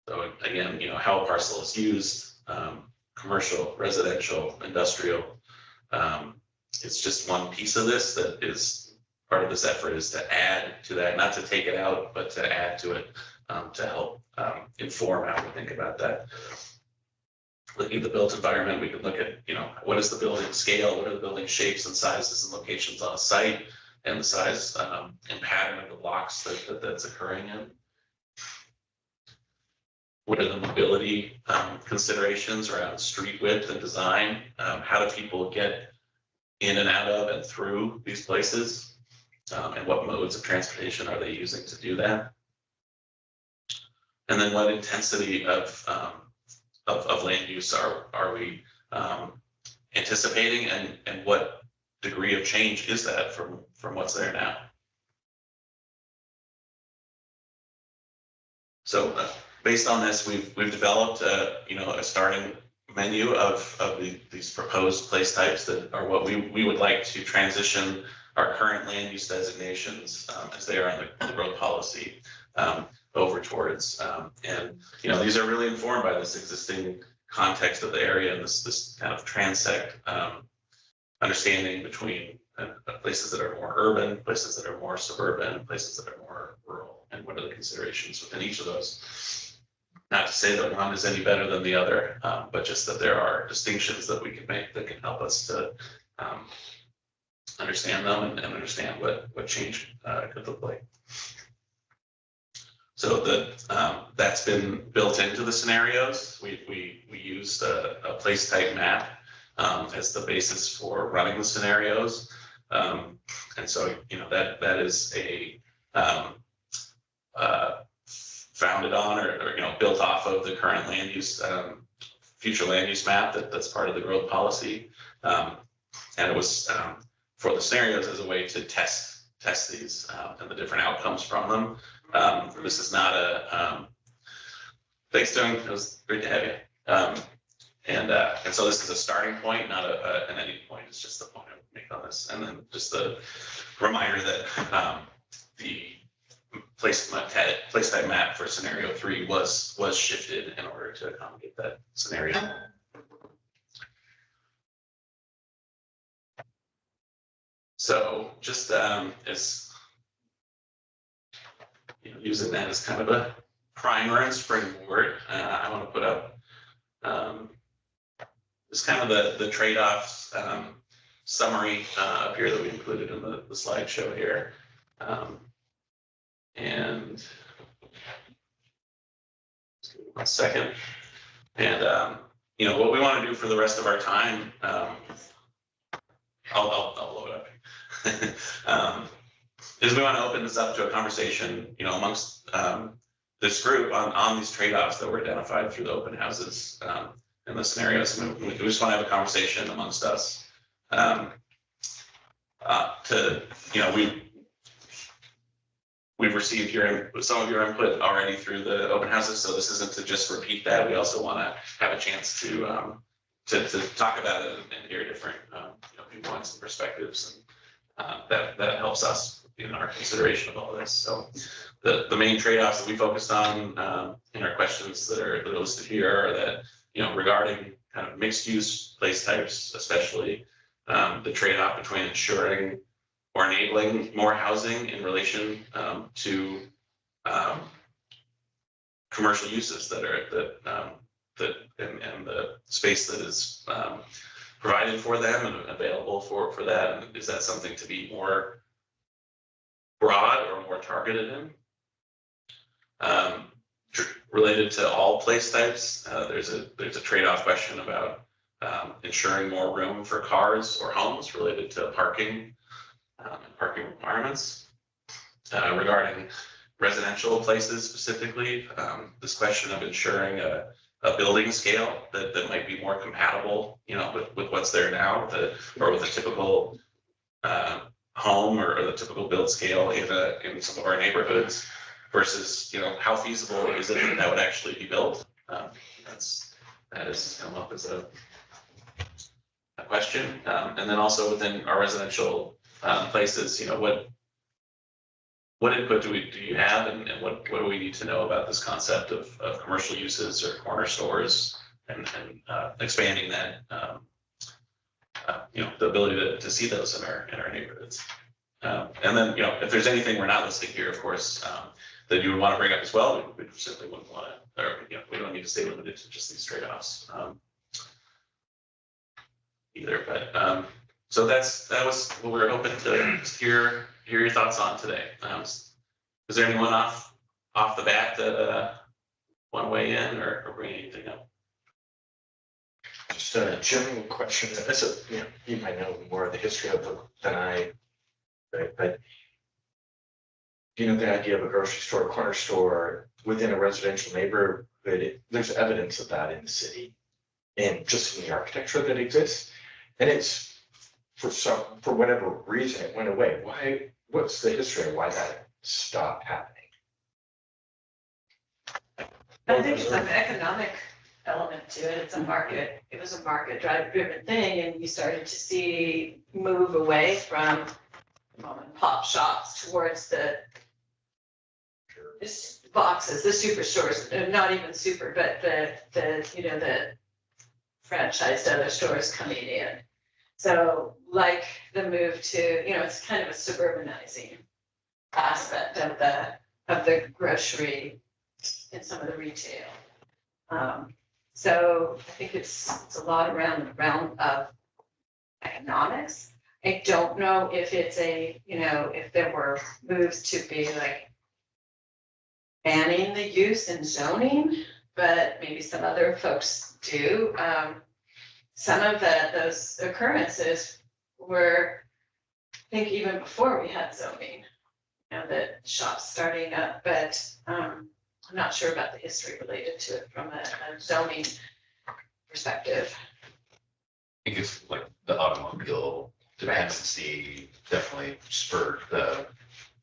S1: So again, how a parcel is used, commercial, residential, industrial. It's just one piece of this that is part of this effort, is to add to that, not to take it out, but to add to it to help inform how we think about that. Looking at the built environment, we can look at, what is the building scale, what are the building shapes and sizes and locations on a site, and the size and pattern of the blocks that's occurring in. What are the mobility considerations around street width and design? How do people get in and out of and through these places? And what modes of transportation are they using to do that? And then what intensity of land use are we anticipating, and what degree of change is that from what's there now? So based on this, we've developed a starting menu of these proposed place types that are what we would like to transition our current land use designations as they are in the growth policy over towards. And these are really informed by this existing context of the area and this kind of transect understanding between places that are more urban, places that are more suburban, places that are more rural, and what are the considerations within each of those. Not to say that one is any better than the other, but just that there are distinctions that we can make that can help us to understand them and understand what change could look like. So that's been built into the scenarios. We used a place type map as the basis for running the scenarios. And so, that is founded on or built off of the current land use, future land use map that's part of the growth policy. And it was for the scenarios as a way to test these and the different outcomes from them. This is not thanks, Doug, it was great to have you. And so this is a starting point, not an ending point. It's just the point I would make on this. And then just the reminder that the place type map for scenario 3 was shifted in order to accommodate that scenario. So just as using that as kind of a primer and springboard, I want to put up just kind of the trade-offs summary up here that we included in the slideshow here. And just give me 1 second. And what we want to do for the rest of our time, I'll load up. Is we want to open this up to a conversation, amongst this group on these trade-offs that were identified through the open houses and the scenarios. We just want to have a conversation amongst us. We've received some of your input already through the open houses, so this isn't to just repeat that. We also want to have a chance to talk about it and hear different viewpoints and perspectives, and that helps us in our consideration of all this. So the main trade-offs that we focused on in our questions that are listed here are that regarding kind of mixed use place types, especially the trade-off between ensuring or enabling more housing in relation to commercial uses that and the space that is provided for them and available for that. And is that something to be more broad or more targeted in? Related to all place types, there's a trade-off question about ensuring more room for cars or homes related to parking and parking requirements. Regarding residential places specifically, this question of ensuring a building scale that might be more compatible, with what's there now, or with a typical home or the typical build scale in some of our neighborhoods, versus how feasible is it that would actually be built. That has come up as a question, and then also within our residential places, what input do you have, and what do we need to know about this concept of commercial uses or corner stores, and expanding that, the ability to see those in our neighborhoods. And then, if there's anything we're not listing here, of course, that you would want to bring up as well, we simply wouldn't want to, or we don't need to stay limited to just these trade-offs either. But so that was what we were hoping to just hear your thoughts on today. Is there anyone off the bat that want to weigh in or bring anything up?
S6: Just a general question. You might know more of the history of it than I, but the idea of a grocery store, corner store within a residential neighborhood, there's evidence of that in the city and just in the architecture that exists. And it's for whatever reason it went away. Why? What's the history of why that stopped happening?
S3: I think it's an economic element to it. It's a market. It was a market driven thing, and you started to see move away from mom and pop shops towards the boxes, the superstores, not even super, but the franchised other stores coming in. So like the move to, it's kind of a suburbanizing aspect of the grocery and some of the retail. So I think it's a lot around the realm of economics. I don't know if it's if there were moves to be like banning the use and zoning, but maybe some other folks do. Some of those occurrences were, I think even before we had zoning, the shops starting up, but I'm not sure about the history related to it from a zoning perspective.
S2: I think it's like the automobile dependency definitely spurred the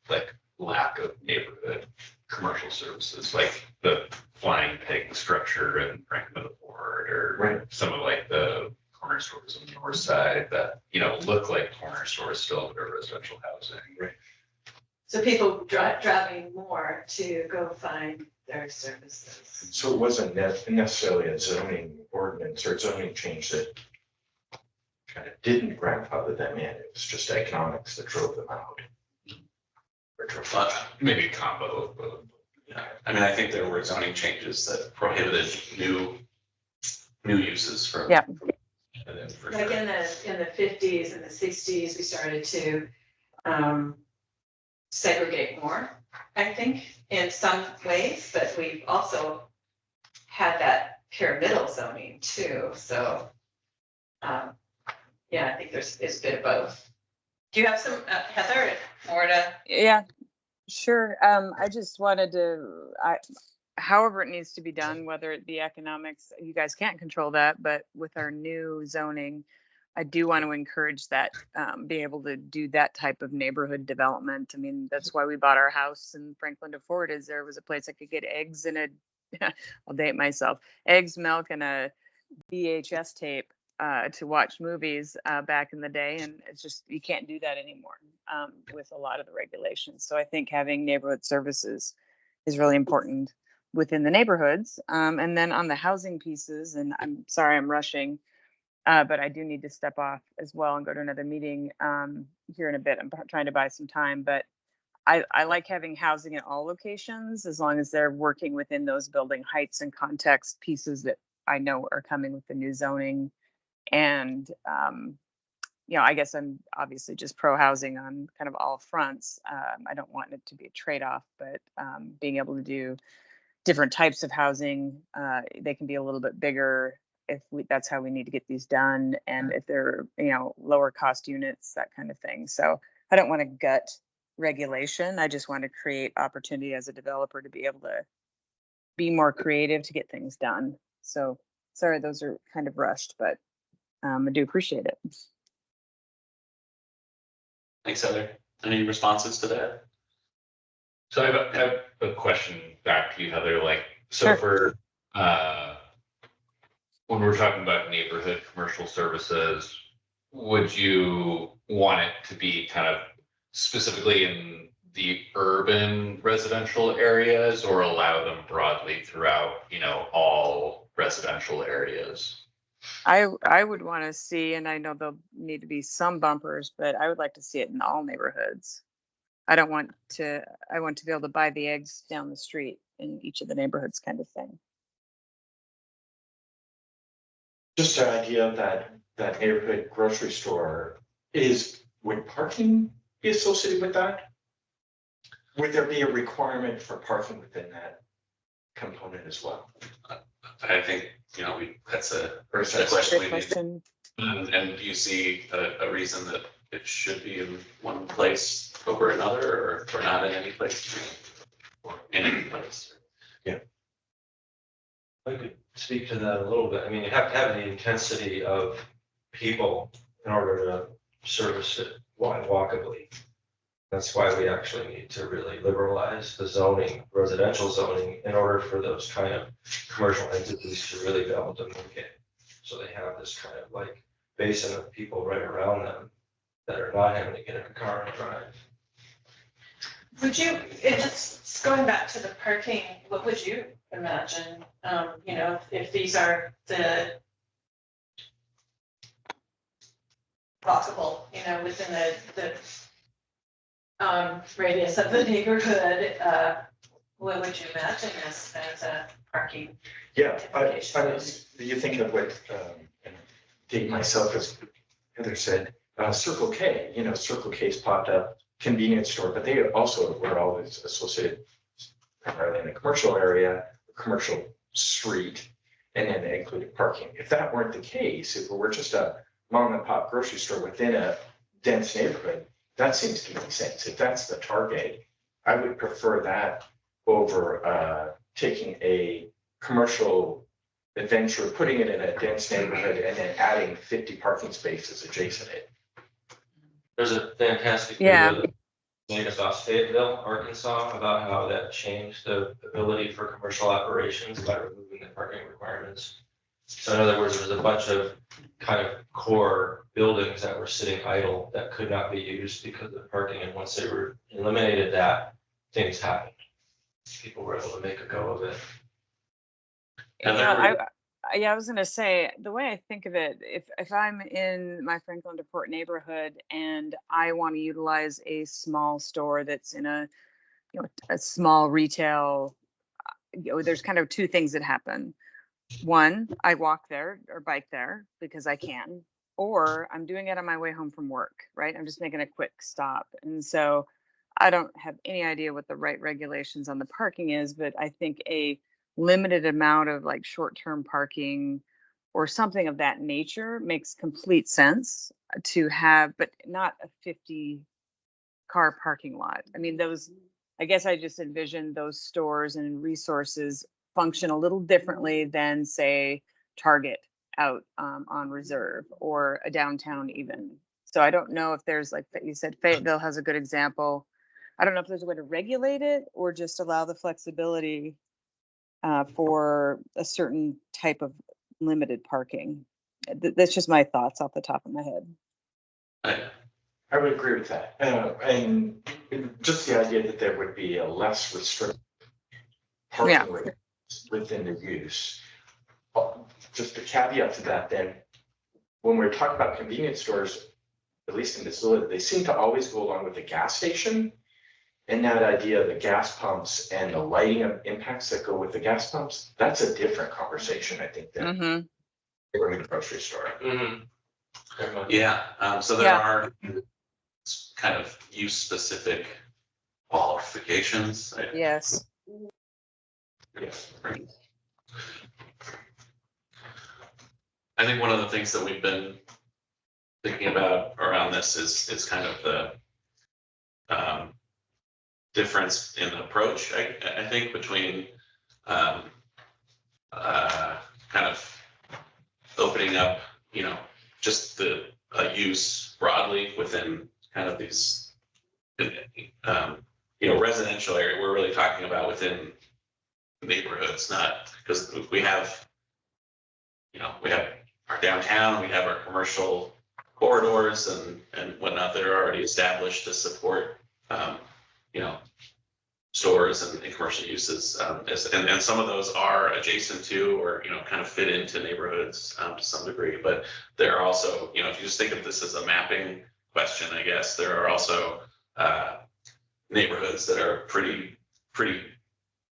S2: like lack of neighborhood commercial services, like the flying pig structure in Franklin Ford, or
S6: Right.
S2: some of like the corner stores on the north side that, look like corner stores still, but are residential housing.
S6: Right.
S3: So people driving more to go find their services.
S6: So it wasn't necessarily a zoning ordinance or zoning change that kind of didn't grandfather them in. It was just economics that drove them out. Or drove them out.
S2: Maybe a combo of both.
S1: Yeah, I mean, I think there were zoning changes that prohibited new uses from.
S7: Yeah.
S1: For
S3: Like
S1: sure.
S3: in the 50s and the 60s, we started to segregate more, I think, in some ways, but we've also had that pyramidal zoning too. So, yeah, I think there's a bit of both. Do you have some, Heather, in Florida?
S7: Yeah, sure. I just wanted to, however it needs to be done, whether it be economics, you guys can't control that, but with our new zoning, I do want to encourage that, be able to do that type of neighborhood development. I mean, that's why we bought our house in Franklin to Ford, is there was a place I could get eggs and I'll date myself, eggs, milk, and a VHS tape to watch movies back in the day. And it's just, you can't do that anymore with a lot of the regulations. So I think having neighborhood services is really important within the neighborhoods. And then on the housing pieces, and I'm sorry, I'm rushing, but I do need to step off as well and go to another meeting here in a bit. I'm trying to buy some time, but I like having housing at all locations as long as they're working within those building heights and context pieces that I know are coming with the new zoning. And, I guess I'm obviously just pro housing on kind of all fronts. I don't want it to be a trade-off, but being able to do different types of housing, they can be a little bit bigger if that's how we need to get these done. And if they're, lower cost units, that kind of thing. So I don't want to gut regulation. I just want to create opportunity as a developer to be able to be more creative to get things done. So sorry, those are kind of rushed, but I do appreciate it.
S1: Thanks, Heather. Any responses to that?
S2: So I have a question back to you, Heather, so
S7: Sure.
S2: for, when we're talking about neighborhood commercial services, would you want it to be kind of specifically in the urban residential areas, or allow them broadly throughout, all residential areas?
S7: I would want to see, and I know there'll need to be some bumpers, but I would like to see it in all neighborhoods. I want to be able to buy the eggs down the street in each of the neighborhoods, kind of thing.
S6: Just an idea of that neighborhood grocery store would parking be associated with that? Would there be a requirement for parking within that component as well?
S1: I think, that's a question
S7: Great
S1: we need.
S7: question.
S1: And do you see a reason that it should be in one place over another, or not in any place? Or in any place?
S4: I could speak to that a little bit. I mean, you have to have the intensity of people in order to service it walkably. That's why we actually need to really liberalize the zoning, residential zoning, in order for those kind of commercial entities to really be able to move in. So they have this kind of like basin of people right around them that are not having to get in a car and drive.
S3: Would you, just going back to the parking, what would you imagine, if these are the walkable, you know, within the radius of the neighborhood, what would you imagine as a parking?
S6: Yeah, you think of what, and date myself, as Heather said, Circle K, Circle K's popped up, convenience store, but they also were always associated primarily in the commercial area, commercial street, and then they included parking. If that weren't the case, if it were just a mom and pop grocery store within a dense neighborhood, that seems to make sense. If that's the target, I would prefer that over taking a commercial adventure, putting it in a dense neighborhood, and then adding 50 parking spaces adjacent it.
S4: There's a fantastic
S7: Yeah.
S4: video that made us off Fayetteville, Arkansas, about how that changed the ability for commercial operations by removing the parking requirements. So in other words, there was a bunch of kind of core buildings that were sitting idle that could not be used because of parking. And once they were eliminated that, things happened. People were able to make a go of it.
S7: You
S1: And
S7: know,
S1: there
S7: I was gonna say, the way I think of it, if I'm in my Franklin DePort neighborhood and I want to utilize a small store that's in a, a small retail, there's kind of two things that happen. One, I walk there or bike there because I can, or I'm doing it on my way home from work, right? I'm just making a quick stop. And so I don't have any idea what the right regulations on the parking is, but I think a limited amount of like short-term parking or something of that nature makes complete sense to have, but not a 50 car parking lot. I mean, I guess I just envision those stores and resources function a little differently than, say, Target out on Reserve or a downtown even. So I don't know if there's, like you said, Fayetteville has a good example. I don't know if there's a way to regulate it or just allow the flexibility for a certain type of limited parking. That's just my thoughts off the top of my head.
S6: I would agree with that. And just the idea that there would be a less restrictive parking rate within the use. Just a caveat to that then, when we're talking about convenience stores, at least in Missoula, they seem to always go along with the gas station. And that idea of the gas pumps and the lighting impacts that go with the gas pumps, that's a different conversation, I think, than we're in a grocery store.
S1: Yeah, so there are kind of use specific qualifications.
S7: Yes.
S1: Yes. I think one of the things that we've been thinking about around this is kind of the difference in approach, I think, between kind of opening up, just the use broadly within kind of these, residential area. We're really talking about within neighborhoods, not because we have our downtown, we have our commercial corridors and whatnot that are already established to support, stores and commercial uses. And some of those are adjacent to or, kind of fit into neighborhoods to some degree. But there are also, if you just think of this as a mapping question, I guess, there are also neighborhoods that are pretty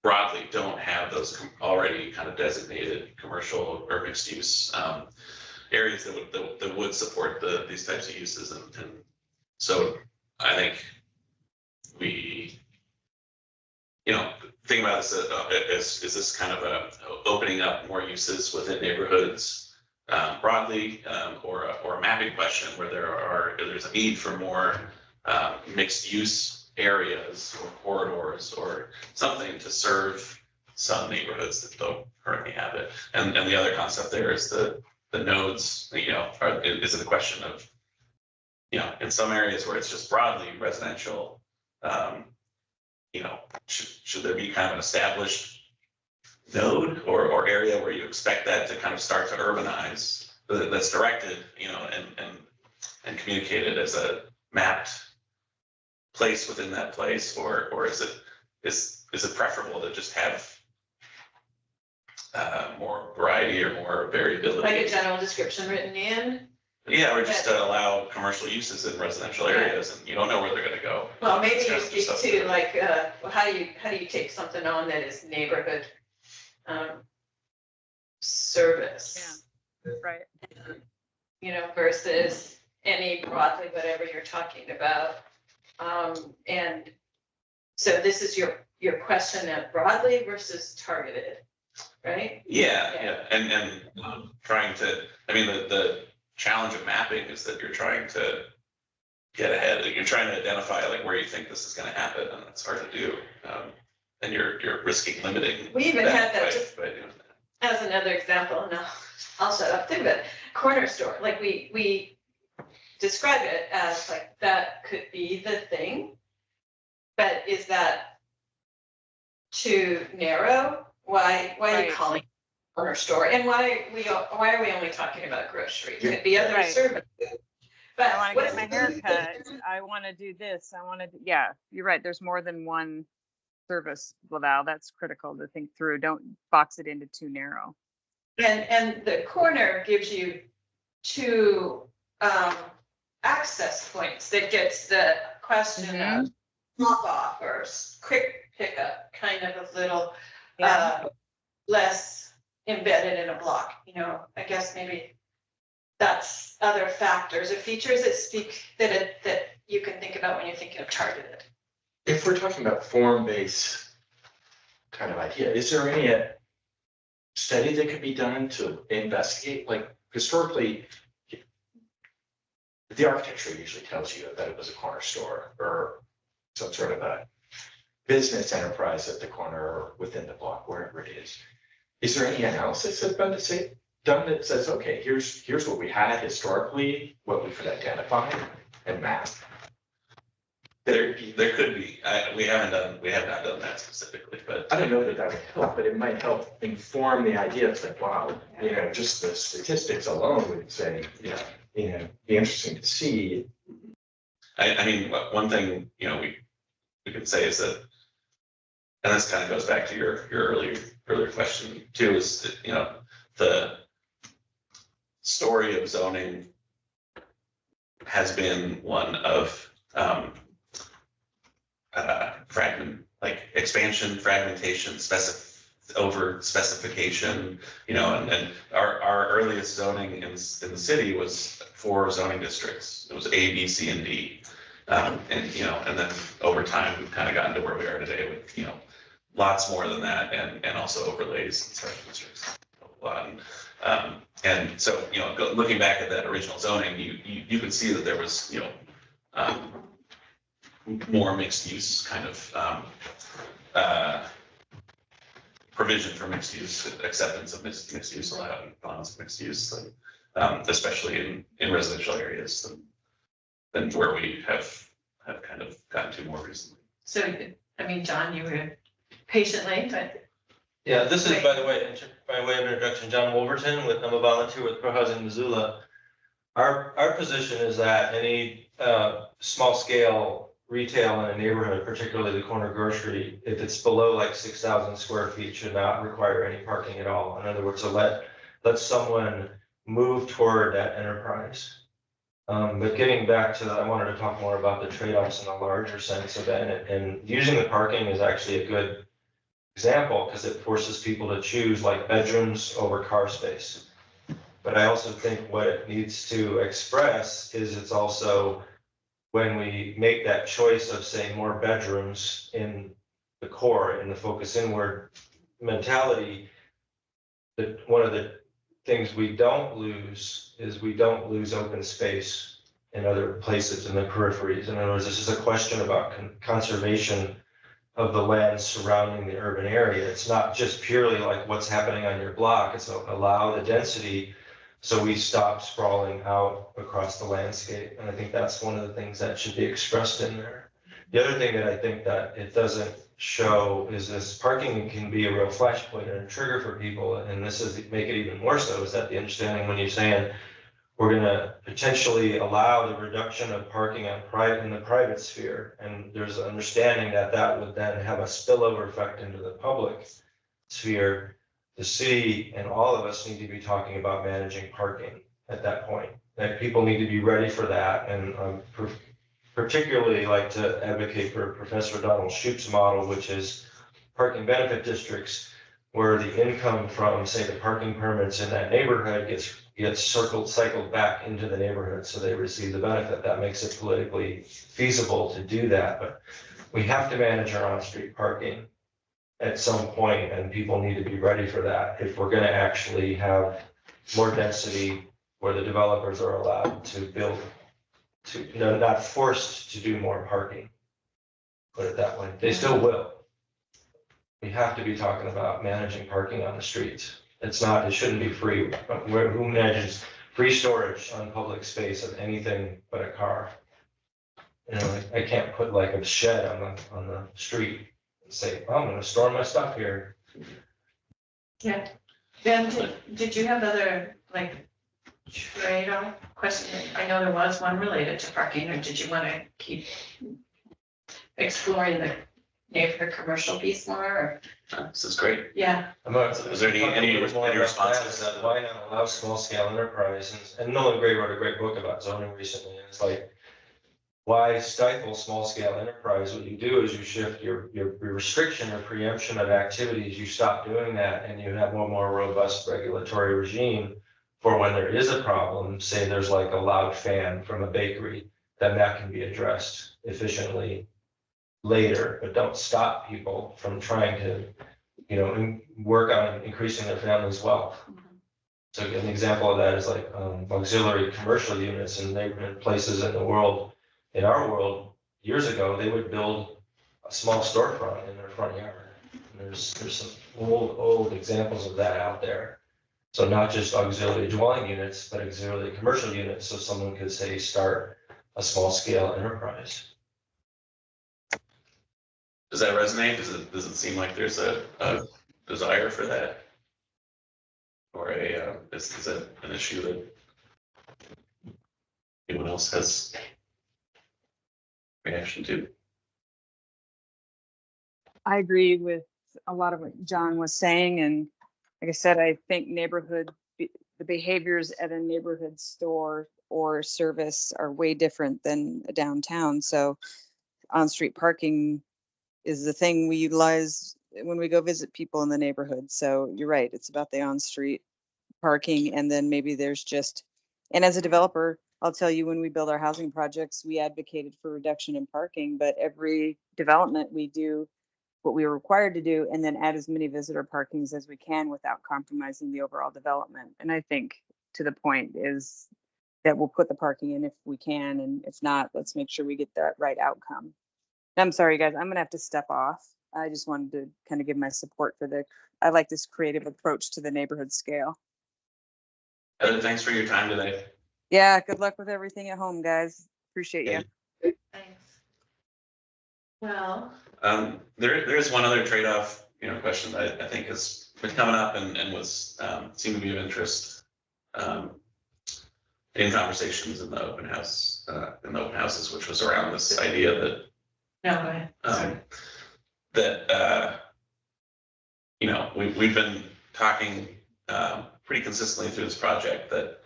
S1: broadly don't have those already kind of designated commercial or mixed use areas that would support these types of uses. And so I think we, think about this as is this kind of a opening up more uses within neighborhoods broadly, or a mapping question where there's a need for more mixed use areas or corridors or something to serve some neighborhoods that don't currently have it. And the other concept there is the nodes, is it a question of, in some areas where it's just broadly residential, should there be kind of an established node or area where you expect that to kind of start to urbanize that's directed, and communicated as a mapped place within that place, or is it preferable to just have more variety or more variability?
S3: Like a general description written in,
S1: Yeah, or just to allow commercial uses in residential areas and you don't know where they're gonna go.
S3: Well, maybe
S1: It's
S3: you
S1: kind of
S3: speak
S1: just
S3: to
S1: up
S3: like, well, how do you take something on that is neighborhood service?
S7: Right.
S3: You know, versus any broadly, whatever you're talking about. And so this is your question of broadly versus targeted, right?
S1: Yeah, and trying to, I mean, the challenge of mapping is that you're trying to get ahead, you're trying to identify like where you think this is gonna happen, and it's hard to do. And you're risking limiting.
S3: We even had that
S1: by-
S3: just
S1: by doing that.
S3: as another example, and I'll shut up too, but corner store, like we describe it as like, that could be the thing. But is that too narrow? Why are you
S7: Right.
S3: calling it corner store? And why are we only talking about grocery? It could be other
S7: Right.
S3: services. But
S7: I want to
S3: what
S7: get
S3: is
S7: my
S3: the-
S7: hair cut. I want to do this. I want to, yeah, you're right. There's more than one service, Lavelle. That's critical to think through. Don't box it into too narrow.
S3: And the corner gives you two access points that gets the question of drop off or quick pickup, kind of a little less embedded in a block, you know, I guess maybe that's other factors or features that speak that you can think about when you're thinking of targeted.
S6: If we're talking about form-based kind of idea, is there any study that could be done to investigate, like historically, the architecture usually tells you that it was a corner store or some sort of a business enterprise at the corner or within the block, wherever it is. Is there any analysis that's been done that says, okay, here's what we had historically, what we could identify and map?
S1: There could be, we have not done that specifically, but.
S6: I don't know that that would help, but it might help inform the idea. It's like, wow, you know, just the statistics alone would say, be interesting to see.
S1: I mean, one thing, you know, we could say is that, and this kind of goes back to your earlier question too, is that, you know, the story of zoning has been one of expansion, fragmentation, over specification, you know, and our earliest zoning in the city was 4 zoning districts. It was A, B, C, and D. And, you know, and then over time, we've kind of gotten to where we are today with, you know, lots more than that, and also overlays and special districts. And so, you know, looking back at that original zoning, you can see that there was, you know, more mixed use kind of provision for mixed use, acceptance of mixed use, allowing bonds of mixed use, especially in residential areas than where we have kind of gotten to more recently.
S3: So, I mean, John, you were patiently, but
S4: Yeah, this is, by the way, by way of introduction, John Wolverton I'm a volunteer with Pro Housing Missoula. Our position is that any small scale retail in a neighborhood, particularly the corner grocery, if it's below like 6,000 square feet, should not require any parking at all. In other words, to let someone move toward that enterprise. But getting back to that, I wanted to talk more about the trade-offs in a larger sense of that, and using the parking is actually a good example because it forces people to choose like bedrooms over car space. But I also think what it needs to express is it's also when we make that choice of say more bedrooms in the core, in the focus inward mentality, that one of the things we don't lose is we don't lose open space in other places in the peripheries. In other words, this is a question about conservation of the land surrounding the urban area. It's not just purely like what's happening on your block, it's allow the density so we stop sprawling out across the landscape. And I think that's one of the things that should be expressed in there. The other thing that I think that it doesn't show is this parking can be a real flashpoint and a trigger for people. And this is make it even more so is that the understanding when you're saying we're going to potentially allow the reduction of parking in the private sphere. And there's an understanding that that would then have a spillover effect into the public sphere. The city and all of us need to be talking about managing parking at that point. that people need to be ready for that. And particularly like to advocate for Professor Donald Shoup's model, which is parking benefit districts, where the income from, say, the parking permits in that neighborhood gets cycled back into the neighborhood, so they receive the benefit. That makes it politically feasible to do that, but we have to manage our on-street parking at some point, and people need to be ready for that if we're going to actually have more density where the developers are allowed to build, not forced to do more parking. Put it that way. They still will. We have to be talking about managing parking on the streets. It shouldn't be free. Who manages free storage on public space of anything but a car? You know, I can't put like a shed on the street and say, oh, I'm gonna store my stuff here.
S3: Yeah. Ben, did you have other like trade-off question? I know there was one related to parking, or did you want to keep exploring the neighborhood commercial piece more, or?
S1: This is great.
S3: Yeah.
S1: Is there any responses?
S4: Why not allow small scale enterprise? And Nolan Gray wrote a great book about zoning recently, and it's like, why stifle small scale enterprise? What you do is you shift your restriction or preemption of activities. You stop doing that, and you have one more robust regulatory regime for when there is a problem. Say there's like a loud fan from a bakery, then that can be addressed efficiently later, but don't stop people from trying to, work on increasing their family's wealth. So an example of that is like auxiliary commercial units in neighborhood places in the world. In our world, years ago, they would build a small storefront in their front yard. And there's some old examples of that out there. So not just auxiliary dwelling units, but auxiliary commercial units, so someone could say start a small scale enterprise.
S1: Does that resonate? Does it seem like there's a desire for that? Or is that an issue that anyone else has reaction to?
S7: I agree with a lot of what John was saying, and like I said, I think the behaviors at a neighborhood store or service are way different than a downtown. So on-street parking is the thing we utilize when we go visit people in the neighborhood. So you're right, it's about the on-street parking, and then maybe there's and as a developer, I'll tell you, when we build our housing projects, we advocated for reduction in parking, but every development we do what we were required to do, and then add as many visitor parkings as we can without compromising the overall development. And I think to the point is that we'll put the parking in if we can, and if not, let's make sure we get that right outcome. I'm sorry, guys, I'm gonna have to step off. I just wanted to kind of give my support for I like this creative approach to the neighborhood scale.
S1: Heather, thanks for your time today.
S7: Yeah, good luck with everything at home, guys. Appreciate you.
S3: Thanks. Well.
S1: There is one other trade-off, question that I think has been coming up and was seemed to be of interest in conversations in the open houses, which was around this idea that
S3: No, go ahead.
S1: that we've been talking pretty consistently through this project that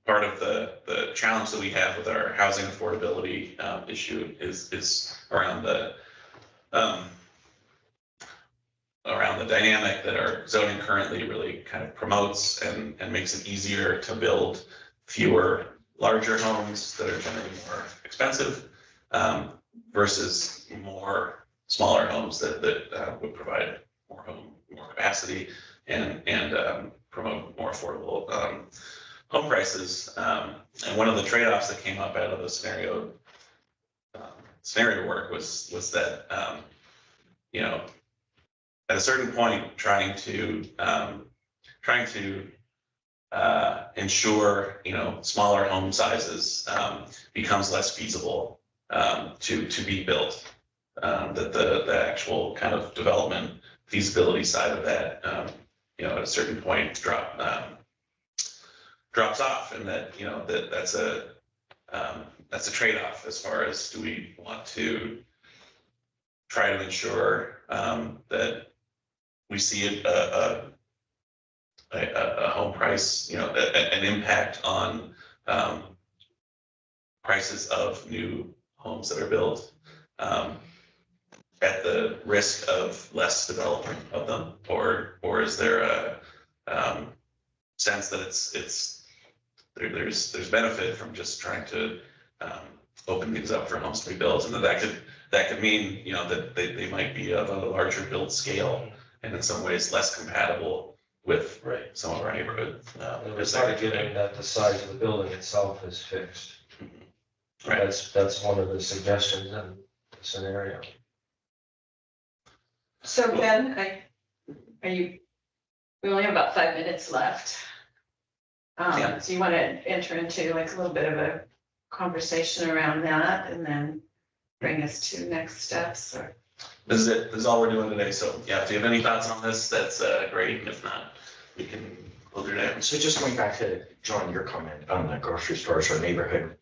S1: part of the challenge that we have with our housing affordability issue is around the dynamic that our zoning currently really kind of promotes and makes it easier to build fewer larger homes that are generally more expensive versus more smaller homes that would provide more capacity and promote more affordable home prices. And one of the trade-offs that came up out of the scenario work was that at a certain point trying to ensure smaller home sizes becomes less feasible to be built. That the actual kind of development feasibility side of that at a certain point drops off, and that that's a trade-off as far as, do we want to try to ensure that we see a a home price, an impact on prices of new homes that are built, at the risk of less development of them, or is there a sense that there's benefit from just trying to open things up for homes to be built, and that could mean, that they might be of a larger build scale and in some ways less compatible with
S4: Right.
S1: some of our neighborhood.
S4: It's not given that the size of the building itself is fixed.
S1: Right.
S4: That's one of the suggestions in the scenario.
S3: So Ben, we only have about 5 minutes left.
S1: Yeah.
S3: So you want to enter into like a little bit of a conversation around that and then bring us to next steps or?
S1: This is all we're doing today, so yeah, if you have any thoughts on this, that's great, and if not, we'll do that.
S6: So just going back to, John, your comment on the grocery stores or neighborhood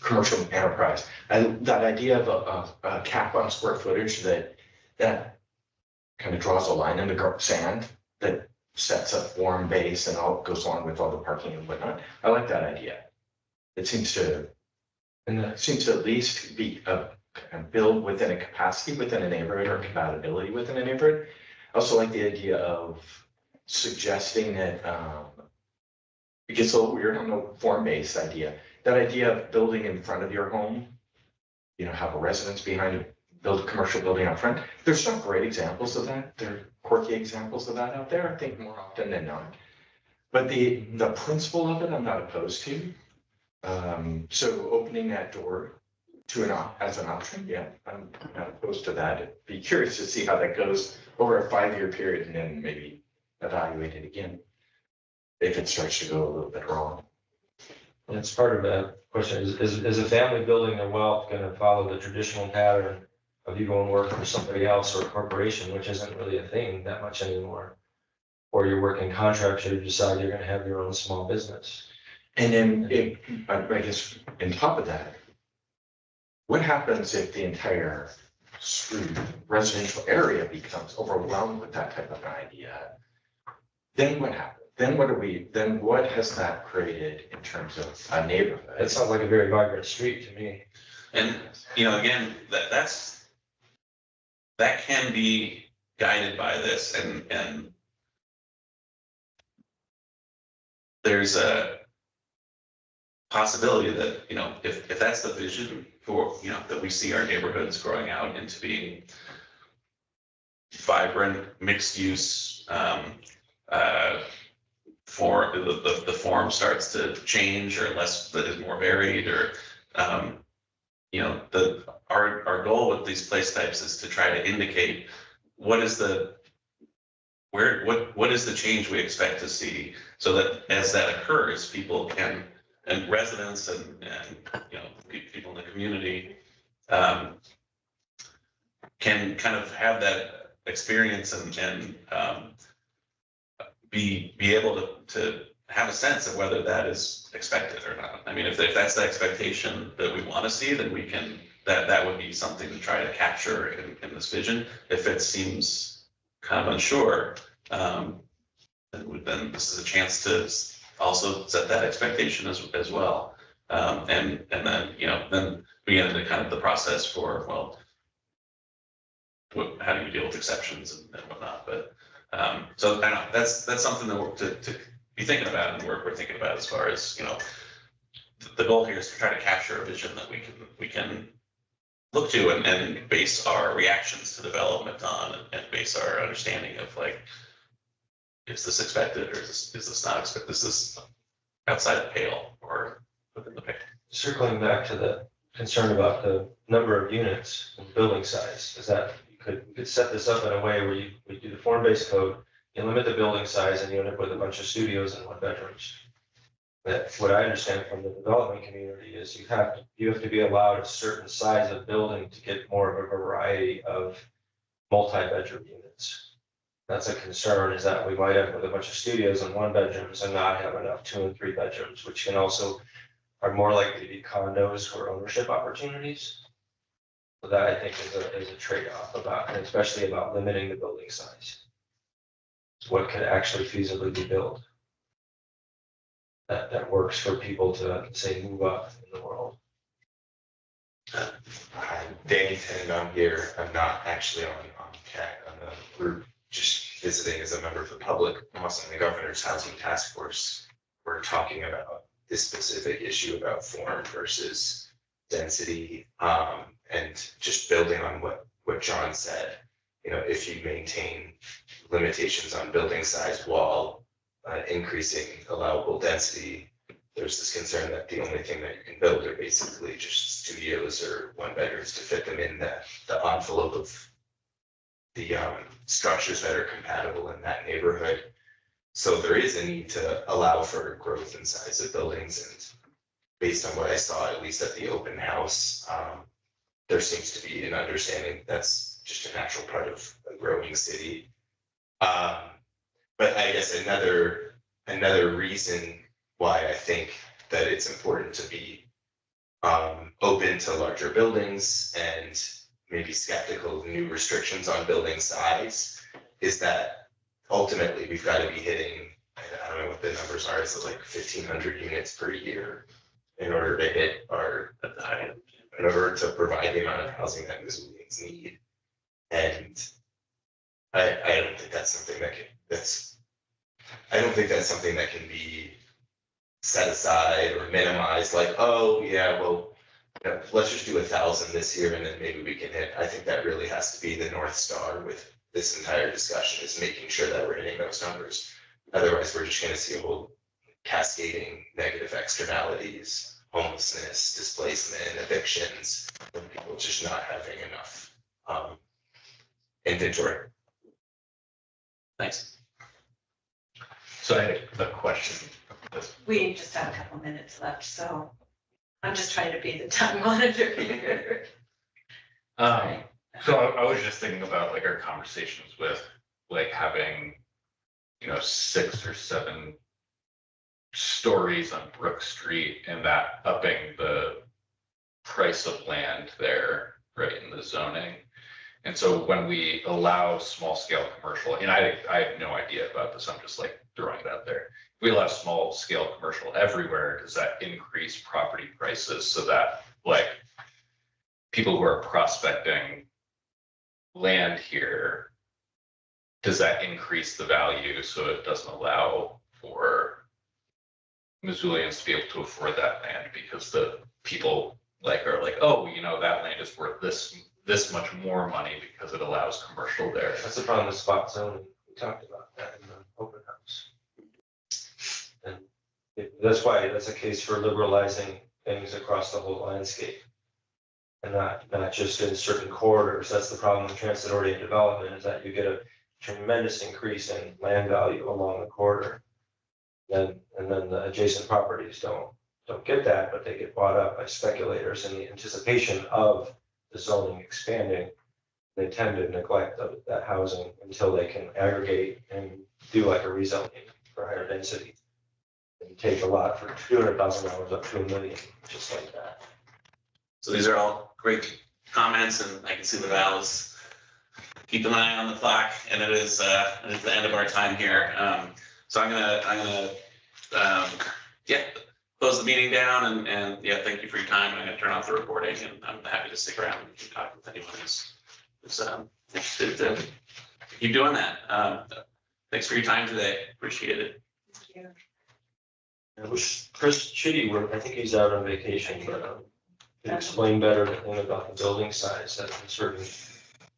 S6: commercial enterprise, that idea of a cap on square footage that kind of draws a line in the sand that sets a form base and all goes along with all the parking and whatnot. I like that idea. It seems to at least be a build within a capacity within a neighborhood or compatibility within a neighborhood. I also like the idea of suggesting that it gets a little weird on the form-based idea. That idea of building in front of your home, have a residence behind it, build a commercial building out front. There's some great examples of that. There are quirky examples of that out there, I think, more often than not. But the principle of it, I'm not opposed to. So opening that door to as an option, yeah, I'm not opposed to that. I'd be curious to see how that goes over a 5-year period and then maybe evaluate it again if it starts to go a little bit wrong.
S4: And it's part of that question, is a family building their wealth going to follow the traditional pattern of you going work for somebody else or a corporation, which isn't really a thing that much anymore? Or you're working contracts, or you decide you're going to have your own small business.
S6: And then I guess on top of that, what happens if the entire residential area becomes overwhelmed with that type of an idea? Then what happens? Then what has that created in terms of a neighborhood?
S4: That sounds like a very vibrant street to me.
S1: And, again, that can be guided by this, and there's a possibility that, if that's the vision for, that we see our neighborhoods growing out into being vibrant, mixed use, for the form starts to change or less, that is more varied, or our goal with these place types is to try to indicate what is the change we expect to see, so that as that occurs, people can, and residents and people in the community can kind of have that experience and be able to have a sense of whether that is expected or not. I mean, if that's the expectation that we want to see, then we can, that would be something to try to capture in this vision. If it seems kind of unsure, then this is a chance to also set that expectation as well. And then, then begin into kind of the process for, well, how do you deal with exceptions and whatnot, but so I don't know, that's something that we're to be thinking about, and we're thinking about as far as, the goal here is to try to capture a vision that we can look to and base our reactions to development on, and base our understanding of, like, is this expected, or is this not expected? Is this outside the pale or within the pale?
S4: Circling back to the concern about the number of units and building size, is that you could set this up in a way where you do the form-based code, you limit the building size, and you end up with a bunch of studios and 1-bedrooms. That what I understand from the development community is you have to be allowed a certain size of building to get more of a variety of multi-bedroom units. That's a concern, is that we might have with a bunch of studios and 1-bedrooms and not have enough 2 and 3 bedrooms, which can also are more likely to be condos for ownership opportunities. So that, I think, is a trade-off about, and especially about limiting the building size. what could actually feasibly be built that works for people to, say, move up in the world.
S8: Hi, Danny Tennant, I'm here. I'm not actually on CAT. I'm a group just visiting as a member of the public. I'm also in the governor's housing task force. We're talking about this specific issue about form versus density, and just building on what John said. You know, if you maintain limitations on building size while increasing allowable density, there's this concern that the only thing that you can build are basically just studios or one bedrooms to fit them in the envelope of the structures that are compatible in that neighborhood. So there is a need to allow for growth in size of buildings, and based on what I saw, at least at the open house, there seems to be an understanding that's just a natural part of a growing city. But I guess another reason why I think that it's important to be open to larger buildings and maybe skeptical of new restrictions on building size is that ultimately we've got to be hitting, I don't know what the numbers are, is it like 1,500 units per year in order to hit our, in order to provide the amount of housing that Missoulians need. And I don't think that's something that can be set aside or minimized, like, oh yeah, well, you know, let's just do 1,000 this year and then maybe we can hit. I think that really has to be the North Star with this entire discussion, is making sure that we're hitting those numbers. Otherwise, we're just going to see a whole cascading negative externalities, homelessness, displacement, evictions, and people just not having enough inventory.
S1: Thanks.
S2: So I had a question.
S3: We just have a couple minutes left, so I'm just trying to be the time monitor here.
S2: So I was just thinking about like our conversations with like having, 6 or 7 stories on Brook Street and that upping the price of land there, right, in the zoning. And so when we allow small scale commercial, and I have no idea about this, I'm just like throwing it out there. If we allow small scale commercial everywhere, does that increase property prices so that like people who are prospecting land here, does that increase the value so it doesn't allow for Missoulians to be able to afford that land because the people like are like, oh, that land is worth this much more money because it allows commercial there.
S4: That's the problem with spot zoning. We talked about that in the open house. And that's why that's a case for liberalizing things across the whole landscape. And not just in certain corridors. That's the problem with transit-oriented development, is that you get a tremendous increase in land value along the corridor. And then the adjacent properties don't get that, but they get bought up by speculators in the anticipation of the zoning expanding. They tend to neglect that housing until they can aggregate and do like a rezoning for higher density. And take a lot for $200,000 up to $1 million, just like that.
S1: So these are all great comments, and I can see the Val's keep an eye on the clock, and it is the end of our time here. So I'm gonna close the meeting down, and thank you for your time. I'm gonna turn off the recording, and I'm happy to stick around and talk with anyone who's interested to keep doing that. Thanks for your time today. Appreciate it.
S3: Thank you.
S4: I wish Chris Chitty I think he's out on vacation, but can explain better the thing about the building size that in certain